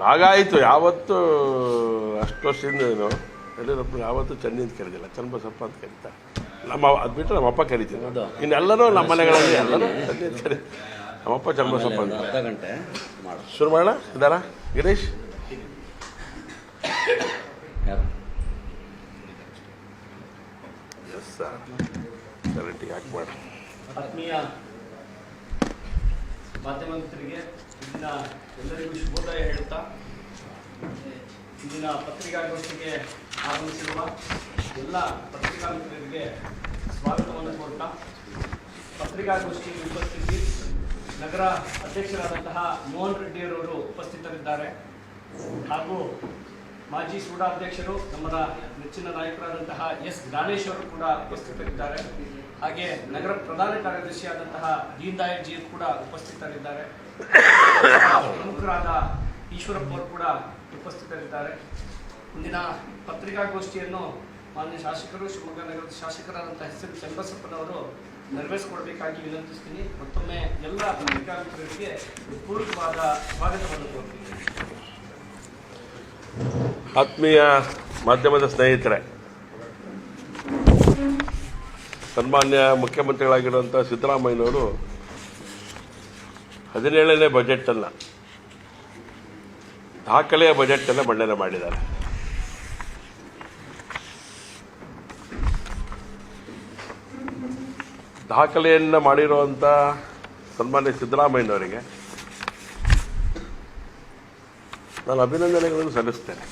ಹಾಗಾಯಿತು. ಯಾವತ್ತು ಅಷ್ಟು ವರ್ಷದಿಂದ ಯಡಿಯೂರಪ್ಪ ಯಾವತ್ತೂ ಚನ್ನಿಂದ ಕರೀದಿಲ್ಲ, ಚನ್ನಬಸಪ್ಪ ಅಂತ ಕರೀತಾರೆ. ಅದು ಬಿಟ್ಟರೆ ನಮ್ಮಪ್ಪ ಕರಿತೀನಿ. ಇನ್ನೆಲ್ಲರೂ ನಮ್ಮ ಮನೆಗಳಲ್ಲಿ ಎಲ್ಲರೂ ಚನ್ನಿಂದ ಕರಿ. ನಮ್ಮಪ್ಪ ಚನ್ನಬಸಪ್ಪ ಅಂತ. ಅರ್ಧ ಗಂಟೆ ಶುರು ಮಾಡೋಣ. ಇದ್ದಾರಾ ಗಿರೀಶ್? ಎಸ್ ಸರ್, ಕರೆಂಟಿಗೆ ಹಾಕಿ ಮಾಡಿ. ಆತ್ಮೀಯ ಮಾಧ್ಯಮ ಮಿತ್ರರಿಗೆ ಇಂದಿನ ಎಲ್ಲರಿಗೂ ಶುಭೋದಯ ಹೇಳುತ್ತಾ, ಇಂದಿನ ಪತ್ರಿಕಾಗೋಷ್ಠಿಗೆ ಆಗಮಿಸಿರುವ ಎಲ್ಲ ಪತ್ರಿಕಾ ಮಿತ್ರರಿಗೆ ಸ್ವಾಗತವನ್ನು ಕೋರುತ್ತಾ, ಪತ್ರಿಕಾಗೋಷ್ಠಿಗೆ ಉಪಸ್ಥಿತಿ ನಗರ ಅಧ್ಯಕ್ಷರಾದಂತಹ ಮೋಹನ್ ರೆಡ್ಡಿಯರವರು ಉಪಸ್ಥಿತರಿದ್ದಾರೆ. ಹಾಗೂ ಮಾಜಿ ಸೂಡಾ ಅಧ್ಯಕ್ಷರು ನಮ್ಮ ನೆಚ್ಚಿನ ನಾಯಕರಾದಂತಹ ಎಸ್ ಜ್ಞಾನೇಶ್ ಅವರು ಕೂಡ ಉಪಸ್ಥಿತರಿದ್ದಾರೆ. ಹಾಗೆ ನಗರ ಪ್ರಧಾನ ಕಾರ್ಯದರ್ಶಿಯಾದಂತಹ ದೀನ್ ದಯಾಳ್ ಜಿ ಕೂಡ ಉಪಸ್ಥಿತರಿದ್ದಾರೆ. ಪ್ರಮುಖರಾದ ಈಶ್ವರಪ್ಪ ಅವರು ಕೂಡ ಉಪಸ್ಥಿತರಿದ್ದಾರೆ. ಇಂದಿನ ಪತ್ರಿಕಾಗೋಷ್ಠಿಯನ್ನು ಮಾನ್ಯ ಶಾಸಕರು, ಶಿವಮೊಗ್ಗ ನಗರದ ಶಾಸಕರಾದಂತಹ ಎಸ್ ಎಂ ಚನ್ನಬಸಪ್ಪನವರು ನೆರವೇರಿಸಿಕೊಡ್ಬೇಕಾಗಿ ವಿನಂತಿಸ್ತೀನಿ. ಮತ್ತೊಮ್ಮೆ ಎಲ್ಲ ಪತ್ರಿಕಾ ಮಿತ್ರರಿಗೆ ಪೂರ್ವಕವಾದ ಸ್ವಾಗತವನ್ನು ಕೋರ್ತೀನಿ. ಆತ್ಮೀಯ ಮಾಧ್ಯಮದ ಸ್ನೇಹಿತರೆ, ಸನ್ಮಾನ್ಯ ಮುಖ್ಯಮಂತ್ರಿಗಳಾಗಿರುವಂಥ ಸಿದ್ದರಾಮಯ್ಯನವರು 17ನೇ ಬಜೆಟನ್ನು, ದಾಖಲೆಯ ಬಜೆಟನ್ನು ಮಂಡನೆ ಮಾಡಿದ್ದಾರೆ. ದಾಖಲೆಯನ್ನು ಮಾಡಿರುವಂಥ ಸನ್ಮಾನ್ಯ ಸಿದ್ದರಾಮಯ್ಯನವರಿಗೆ ನಾನು ಅಭಿನಂದನೆಗಳನ್ನು ಸಲ್ಲಿಸ್ತೇನೆ.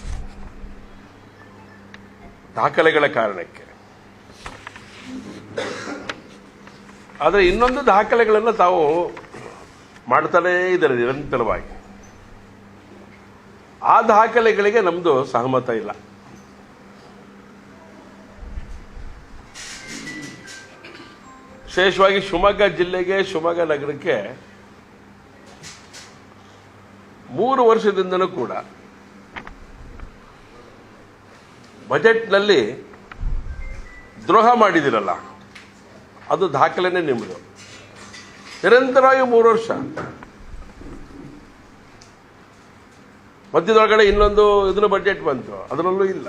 ದಾಖಲೆಗಳ ಕಾರಣಕ್ಕೆ. ಆದರೆ ಇನ್ನೊಂದು ದಾಖಲೆಗಳನ್ನು ತಾವು ಮಾಡ್ತಾನೇ ಇದ್ದಾರೆ ನಿರಂತರವಾಗಿ. ಆ ದಾಖಲೆಗಳಿಗೆ ನಮ್ಮದು ಸಹಮತ ಇಲ್ಲ. ವಿಶೇಷವಾಗಿ ಶಿವಮೊಗ್ಗ ಜಿಲ್ಲೆಗೆ, ಶಿವಮೊಗ್ಗ ನಗರಕ್ಕೆ 3 ವರ್ಷದಿಂದನೂ ಕೂಡ ಬಜೆಟ್ನಲ್ಲಿ ದ್ರೋಹ ಮಾಡಿದಿರಲ್ಲ, ಅದು ದಾಖಲೆನೇ ನಿಮ್ಮದು. ನಿರಂತರವಾಗಿ 3 ವರ್ಷ. ಮಧ್ಯದೊಳಗಡೆ ಇನ್ನೊಂದು ಇದನ್ನ ಬಜೆಟ್ ಬಂತು, ಅದರಲ್ಲೂ ಇಲ್ಲ.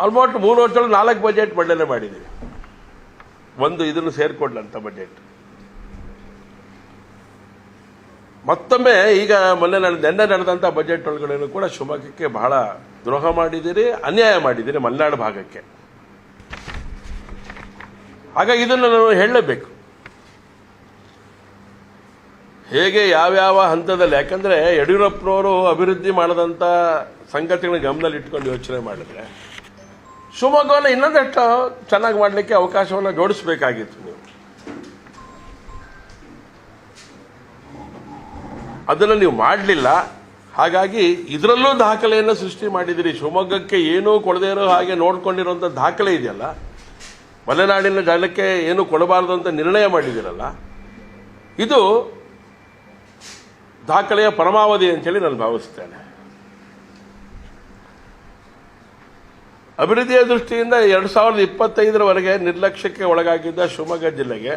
ಆಲ್ಮೋಸ್ಟ್ 3 ವರ್ಷದಲ್ಲಿ 4 ಬಜೆಟ್ ಮಂಡನೆ ಮಾಡಿದ್ದೀವಿ. ಒಂದು ಇದನ್ನು ಸೇರಿಕೊಂಡಂತ ಬಜೆಟ್. ಮತ್ತೊಮ್ಮೆ ಈಗ ನಿನ್ನೆ ನಡೆದಂಥ ಬಜೆಟ್ ಒಳಗಡೆನೂ ಕೂಡ ಶಿವಮೊಗ್ಗಕ್ಕೆ ಬಹಳ ದ್ರೋಹ ಮಾಡಿದ್ದೀರಿ, ಅನ್ಯಾಯ ಮಾಡಿದ್ದೀರಿ ಮಲೆನಾಡು ಭಾಗಕ್ಕೆ. ಹಾಗಾಗಿ ಇದನ್ನು ನಾನು ಹೇಳಲೇಬೇಕು. ಹೇಗೆ ಯಾವ್ಯಾವ ಹಂತದಲ್ಲಿ, ಯಾಕಂದ್ರೆ ಯಡಿಯೂರಪ್ಪನವರು ಅಭಿವೃದ್ಧಿ ಮಾಡದಂಥ ಸಂಗತಿಗಳನ್ನ ಗಮನದಲ್ಲಿ ಇಟ್ಕೊಂಡು ಯೋಚನೆ ಮಾಡಿದ್ರೆ ಶಿವಮೊಗ್ಗವನ್ನು ಇನ್ನೊಂದಷ್ಟು ಚೆನ್ನಾಗಿ ಮಾಡಲಿಕ್ಕೆ ಅವಕಾಶವನ್ನು ಜೋಡಿಸಬೇಕಾಗಿತ್ತು ನೀವು. ಅದನ್ನು ನೀವು ಮಾಡಲಿಲ್ಲ. ಹಾಗಾಗಿ ಇದರಲ್ಲೂ ದಾಖಲೆಯನ್ನು ಸೃಷ್ಟಿ ಮಾಡಿದಿರಿ. ಶಿವಮೊಗ್ಗಕ್ಕೆ ಏನೂ ಕೊಡದೇ ಇರೋ ಹಾಗೆ ನೋಡ್ಕೊಂಡಿರುವಂಥ ದಾಖಲೆ ಇದೆಯಲ್ಲ, ಮಲೆನಾಡಿನ ಜನಕ್ಕೆ ಏನು ಕೊಡಬಾರದು ಅಂತ ನಿರ್ಣಯ ಮಾಡಿದಿರಲ್ಲ, ಇದು ದಾಖಲೆಯ ಪರಮಾವಧಿ ಅಂತೇಳಿ ನಾನು ಭಾವಿಸ್ತೇನೆ. ಅಭಿವೃದ್ಧಿಯ ದೃಷ್ಟಿಯಿಂದ 2025ರವರೆಗೆ ನಿರ್ಲಕ್ಷ್ಯಕ್ಕೆ ಒಳಗಾಗಿದ್ದ ಶಿವಮೊಗ್ಗ ಜಿಲ್ಲೆಗೆ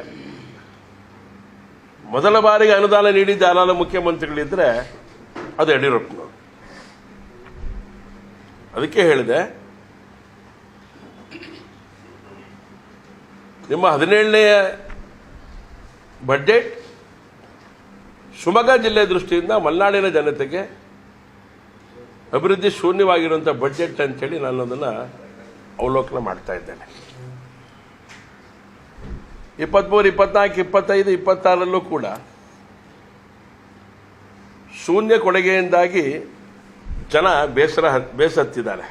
ಮೊದಲ ಬಾರಿಗೆ ಅನುದಾನ ನೀಡಿದ್ದ ಯಾರಾದ ಮುಖ್ಯಮಂತ್ರಿಗಳಿದ್ರೆ ಅದು ಯಡಿಯೂರಪ್ಪನವರು. ಅದಕ್ಕೆ ಹೇಳಿದೆ, ನಿಮ್ಮ 17ನೇ ಬಜೆಟ್ ಶಿವಮೊಗ್ಗ ಜಿಲ್ಲೆ ದೃಷ್ಟಿಯಿಂದ ಮಲೆನಾಡಿನ ಜನತೆಗೆ ಅಭಿವೃದ್ಧಿ ಶೂನ್ಯವಾಗಿರುವಂಥ ಬಜೆಟ್ ಅಂತೇಳಿ ನಾನು ಅದನ್ನು ಅವಲೋಕನ ಮಾಡ್ತಾ ಇದ್ದೇನೆ. 23, 24, 25, 26ರಲ್ಲೂ ಕೂಡ ಶೂನ್ಯ ಕೊಡುಗೆಯಿಂದಾಗಿ ಜನ ಬೇಸತ್ತಿದ್ದಾರೆ.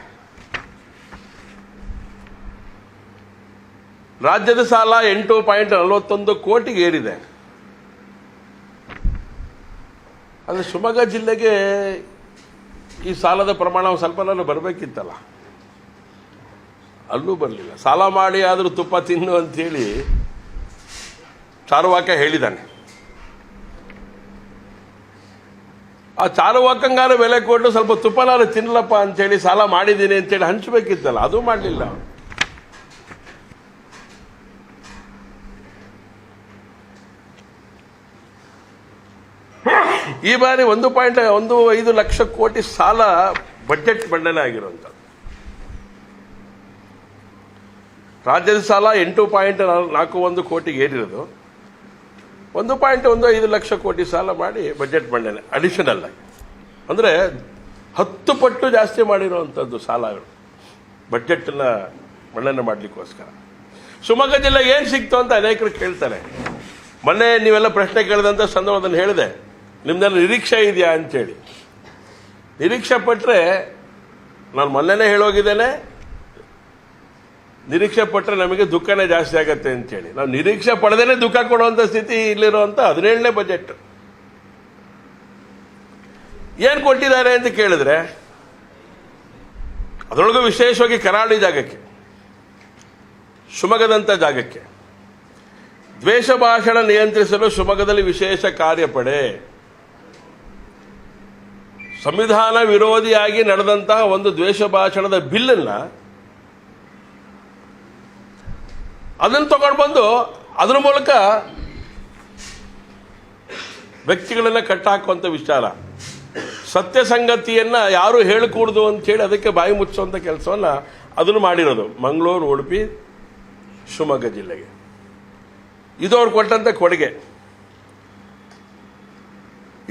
ರಾಜ್ಯದ ಸಾಲ 8.41 ಕೋಟಿಗೆ ಏರಿದೆ. ಆದರೆ ಶಿವಮೊಗ್ಗ ಜಿಲ್ಲೆಗೆ ಈ ಸಾಲದ ಪ್ರಮಾಣ ಸ್ವಲ್ಪ ಬರಬೇಕಿತ್ತಲ್ಲ, ಅಲ್ಲೂ ಬರಲಿಲ್ಲ. ಸಾಲ ಮಾಡಿ ಆದರೂ ತುಪ್ಪ ತಿನ್ನು ಅಂತೇಳಿ ಚಾರುವಾಕ ಹೇಳಿದ್ದಾನೆ. ಆ ಚಾರುವಾಕಂಗಾರ ಬೆಲೆ ಕೊಟ್ಟು ಸ್ವಲ್ಪ ತುಪ್ಪನಾರು ತಿನ್ನಲಪ್ಪ ಅಂತೇಳಿ ಸಾಲ ಮಾಡಿದ್ದೀನಿ ಅಂತೇಳಿ ಹಂಚಬೇಕಿತ್ತಲ್ಲ, ಅದು ಮಾಡಲಿಲ್ಲ. ಈ ಬಾರಿ 1.15 ಲಕ್ಷ ಕೋಟಿ ಸಾಲ ಬಜೆಟ್ ಮಂಡನೆ ಆಗಿರುವಂಥದ್ದು. ರಾಜ್ಯದ ಸಾಲ 8.41 ಕೋಟಿಗೆ ಏರಿರೋದು, 1.15 ಲಕ್ಷ ಕೋಟಿ ಸಾಲ ಮಾಡಿ ಬಜೆಟ್ ಮಂಡನೆ ಅಡಿಷನಲ್ ಆಗಿ, ಅಂದರೆ 10 ಪಟ್ಟು ಜಾಸ್ತಿ ಮಾಡಿರುವಂಥದ್ದು ಸಾಲಗಳು ಬಜೆಟ್ನ ಮಂಡನೆ ಮಾಡಲಿಕ್ಕೋಸ್ಕರ. ಶಿವಮೊಗ್ಗ ಜಿಲ್ಲೆಗೆ ಏನು ಸಿಕ್ತು ಅಂತ ಅನೇಕರು ಕೇಳ್ತಾರೆ. ಮೊನ್ನೆ ನೀವೆಲ್ಲ ಪ್ರಶ್ನೆ ಕೇಳಿದಂಥ ಸಂದರ್ಭದಲ್ಲಿ ಹೇಳಿದೆ, ನಿಮ್ದೆಲ್ಲ ನಿರೀಕ್ಷೆ ಇದೆಯಾ ಅಂತೇಳಿ. ನಿರೀಕ್ಷೆ ಪಟ್ಟರೆ ನಾನು ಮೊನ್ನೆನೇ ಹೇಳೋಗಿದ್ದೇನೆ, ನಿರೀಕ್ಷೆ ಪಟ್ಟರೆ ನಮಗೆ ದುಃಖನೇ ಜಾಸ್ತಿ ಆಗತ್ತೆ ಅಂತೇಳಿ. ನಾವು ನಿರೀಕ್ಷೆ ಪಡೆದೇನೆ ದುಃಖ ಕೊಡುವಂಥ ಸ್ಥಿತಿ ಇಲ್ಲಿರುವಂಥ 17ನೇ ಬಜೆಟ್. ಏನು ಕೊಟ್ಟಿದ್ದಾರೆ ಅಂತ ಕೇಳಿದ್ರೆ, ಅದರೊಳಗೂ ವಿಶೇಷವಾಗಿ ಕರಾವಳಿ ಜಾಗಕ್ಕೆ, ಶಿವಮೊಗ್ಗದಂಥ ಜಾಗಕ್ಕೆ ದ್ವೇಷ ಭಾಷಣ ನಿಯಂತ್ರಿಸಲು ಶಿವಮೊಗ್ಗದಲ್ಲಿ ವಿಶೇಷ ಕಾರ್ಯಪಡೆ, ಸಂವಿಧಾನ ವಿರೋಧಿಯಾಗಿ ನಡೆದಂತಹ ಒಂದು ದ್ವೇಷ ಭಾಷಣದ ಬಿಲ್ಲನ್ನು ಅದನ್ನು ತಗೊಂಡು ಬಂದು ಅದರ ಮೂಲಕ ವ್ಯಕ್ತಿಗಳನ್ನ ಕಟ್ಟಾಕುವಂಥ ವಿಚಾರ, ಸತ್ಯ ಸಂಗತಿಯನ್ನ ಯಾರು ಹೇಳಿಕೂಡ್ದು ಅಂತೇಳಿ ಅದಕ್ಕೆ ಬಾಯಿ ಮುಚ್ಚುವಂಥ ಕೆಲಸವನ್ನು ಅದನ್ನು ಮಾಡಿರೋದು ಮಂಗಳೂರು, ಉಡುಪಿ, ಶಿವಮೊಗ್ಗ ಜಿಲ್ಲೆಗೆ. ಇದು ಅವ್ರು ಕೊಟ್ಟಂತ ಕೊಡುಗೆ.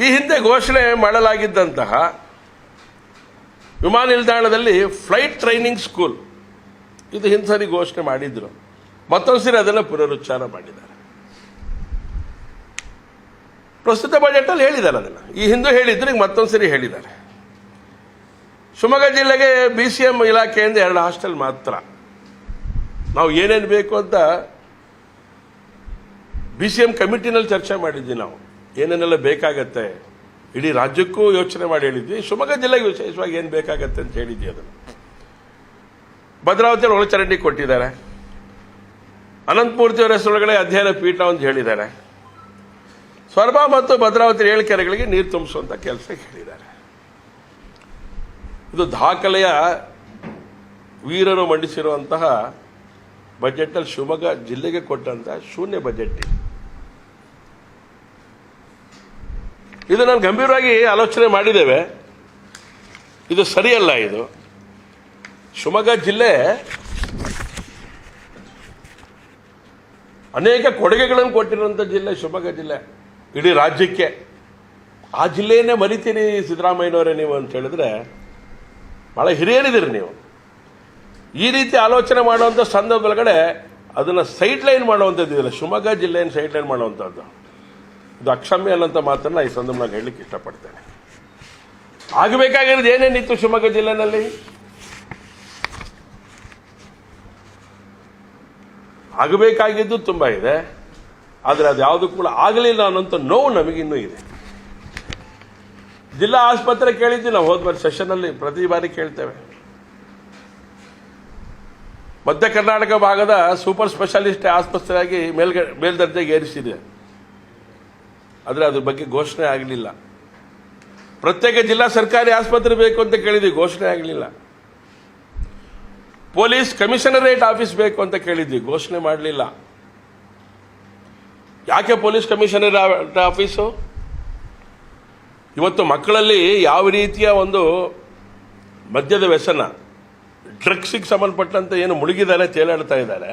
ಈ ಹಿಂದೆ ಘೋಷಣೆ ಮಾಡಲಾಗಿದ್ದಂತಹ ವಿಮಾನ ನಿಲ್ದಾಣದಲ್ಲಿ ಫ್ಲೈಟ್ ಟ್ರೈನಿಂಗ್ ಸ್ಕೂಲ್, ಇದು ಹಿಂದೆ ಸರಿ ಘೋಷಣೆ ಮಾಡಿದ್ರು, ಮತ್ತೊಂದು ಸರಿ ಅದನ್ನು ಪುನರುಚ್ಚಾರ ಮಾಡಿದ್ದಾರೆ. ಪ್ರಸ್ತುತ ಬಜೆಟಲ್ಲಿ ಹೇಳಿದ್ದಾರೆ ಅದನ್ನು, ಈ ಹಿಂದೆ ಹೇಳಿದ್ರು, ಈಗ ಮತ್ತೊಂದು ಸರಿ ಹೇಳಿದ್ದಾರೆ. ಶಿವಮೊಗ್ಗ ಜಿಲ್ಲೆಗೆ BCM ಇಲಾಖೆಯಿಂದ 2 ಹಾಸ್ಟೆಲ್ ಮಾತ್ರ. ನಾವು ಏನೇನು ಬೇಕು ಅಂತ BCM ಕಮಿಟಿನಲ್ಲಿ ಚರ್ಚೆ ಮಾಡಿದ್ವಿ. ನಾವು ಏನೇನೆಲ್ಲ ಬೇಕಾಗತ್ತೆ ಇಡೀ ರಾಜ್ಯಕ್ಕೂ ಯೋಚನೆ ಮಾಡಿ ಹೇಳಿದ್ವಿ. ಶಿವಮೊಗ್ಗ ಜಿಲ್ಲೆಗೆ ವಿಶೇಷವಾಗಿ ಏನು ಬೇಕಾಗತ್ತೆ ಅಂತ ಹೇಳಿದ್ವಿ. ಅದನ್ನು ಭದ್ರಾವತಿಯಲ್ಲಿ ಒಳಚರಂಡಿ ಕೊಟ್ಟಿದ್ದಾರೆ, ಅನಂತಮೂರ್ತಿಯವರ ಹೆಸರೊಳಗಡೆ ಅಧ್ಯಯನ ಪೀಠ ಅಂತ ಹೇಳಿದ್ದಾರೆ, ಸೊರಬ ಮತ್ತು ಭದ್ರಾವತಿ 7 ಕೆರೆಗಳಿಗೆ ನೀರು ತುಂಬಿಸುವಂಥ ಕೆಲಸ ಹೇಳಿದ್ದಾರೆ. ಇದು ದಾಖಲೆಯ ವೀರರು ಮಂಡಿಸಿರುವಂತಹ ಬಜೆಟ್ನಲ್ಲಿ ಶಿವಮೊಗ್ಗ ಜಿಲ್ಲೆಗೆ ಕೊಟ್ಟಂತಹ ಶೂನ್ಯ ಬಜೆಟ್. ಇದು ನಾನು ಗಂಭೀರವಾಗಿ ಆಲೋಚನೆ ಮಾಡಿದ್ದೇವೆ. ಇದು ಸರಿಯಲ್ಲ. ಇದು ಶಿವಮೊಗ್ಗ ಜಿಲ್ಲೆ ಅನೇಕ ಕೊಡುಗೆಗಳನ್ನು ಕೊಟ್ಟಿರುವಂಥ ಜಿಲ್ಲೆ ಶಿವಮೊಗ್ಗ ಜಿಲ್ಲೆ ಇಡೀ ರಾಜ್ಯಕ್ಕೆ. ಆ ಜಿಲ್ಲೆಯನ್ನೇ ಮರಿತೀರಿ ಸಿದ್ದರಾಮಯ್ಯನವರೇ ನೀವು ಅಂತ ಹೇಳಿದ್ರೆ ಬಹಳ ಹಿರಿಯರಿದ್ದೀರಿ ನೀವು. ಈ ರೀತಿ ಆಲೋಚನೆ ಮಾಡುವಂಥ ಸಂದರ್ಭದೊಳಗಡೆ ಅದನ್ನು ಸೈಡ್ ಲೈನ್ ಮಾಡುವಂಥದ್ದು ಇದೆಯಲ್ಲ, ಶಿವಮೊಗ್ಗ ಜಿಲ್ಲೆಯನ್ನು ಸೈಡ್ ಲೈನ್ ಮಾಡುವಂಥದ್ದು, ಇದು ಅಕ್ಷಮ್ಯ ಅನ್ನೋಂಥ ಮಾತನ್ನು ಈ ಸಂದರ್ಭದಲ್ಲಿ ಹೇಳಲಿಕ್ಕೆ ಇಷ್ಟಪಡ್ತೇನೆ. ಆಗಬೇಕಾಗಿರೋದು ಏನೇನಿತ್ತು ಶಿವಮೊಗ್ಗ ಜಿಲ್ಲೆನಲ್ಲಿ? ಆಗಬೇಕಾಗಿದ್ದು ತುಂಬ ಇದೆ, ಆದರೆ ಅದು ಯಾವುದು ಕೂಡ ಆಗಲಿಲ್ಲ ಅನ್ನೋಂಥ ನೋವು ನಮಗಿನ್ನೂ ಇದೆ. ಜಿಲ್ಲಾ ಆಸ್ಪತ್ರೆ ಕೇಳಿದ್ವಿ ನಾವು, ಹೋದ ಬಾರಿ ಸೆಷನ್ನಲ್ಲಿ ಪ್ರತಿ ಬಾರಿ ಕೇಳ್ತೇವೆ. ಮಧ್ಯ ಕರ್ನಾಟಕ ಭಾಗದ ಸೂಪರ್ ಸ್ಪೆಷಾಲಿಸ್ಟ್ ಆಸ್ಪತ್ರೆಯಾಗಿ ಮೇಲ್ದರ್ಜೆಗೆ ಏರಿಸಿದೆ, ಆದರೆ ಅದ್ರ ಬಗ್ಗೆ ಘೋಷಣೆ ಆಗಲಿಲ್ಲ. ಪ್ರತ್ಯೇಕ ಜಿಲ್ಲಾ ಸರ್ಕಾರಿ ಆಸ್ಪತ್ರೆ ಬೇಕು ಅಂತ ಕೇಳಿದ್ವಿ, ಘೋಷಣೆ ಆಗಲಿಲ್ಲ. ಪೊಲೀಸ್ ಕಮಿಷನರೇಟ್ ಆಫೀಸ್ ಬೇಕು ಅಂತ ಕೇಳಿದ್ವಿ, ಘೋಷಣೆ ಮಾಡಲಿಲ್ಲ. ಯಾಕೆ ಪೊಲೀಸ್ ಕಮಿಷನರೇಟ್ ಆಫೀಸು? ಇವತ್ತು ಮಕ್ಕಳಲ್ಲಿ ಯಾವ ರೀತಿಯ ಒಂದು ಮದ್ಯದ ವ್ಯಸನ, ಡ್ರಗ್ಸಿಗೆ ಸಂಬಂಧಪಟ್ಟಂತೆ ಏನು ಮುಳುಗಿದ್ದಾರೆ, ತೇಲಾಡ್ತಾ ಇದ್ದಾರೆ,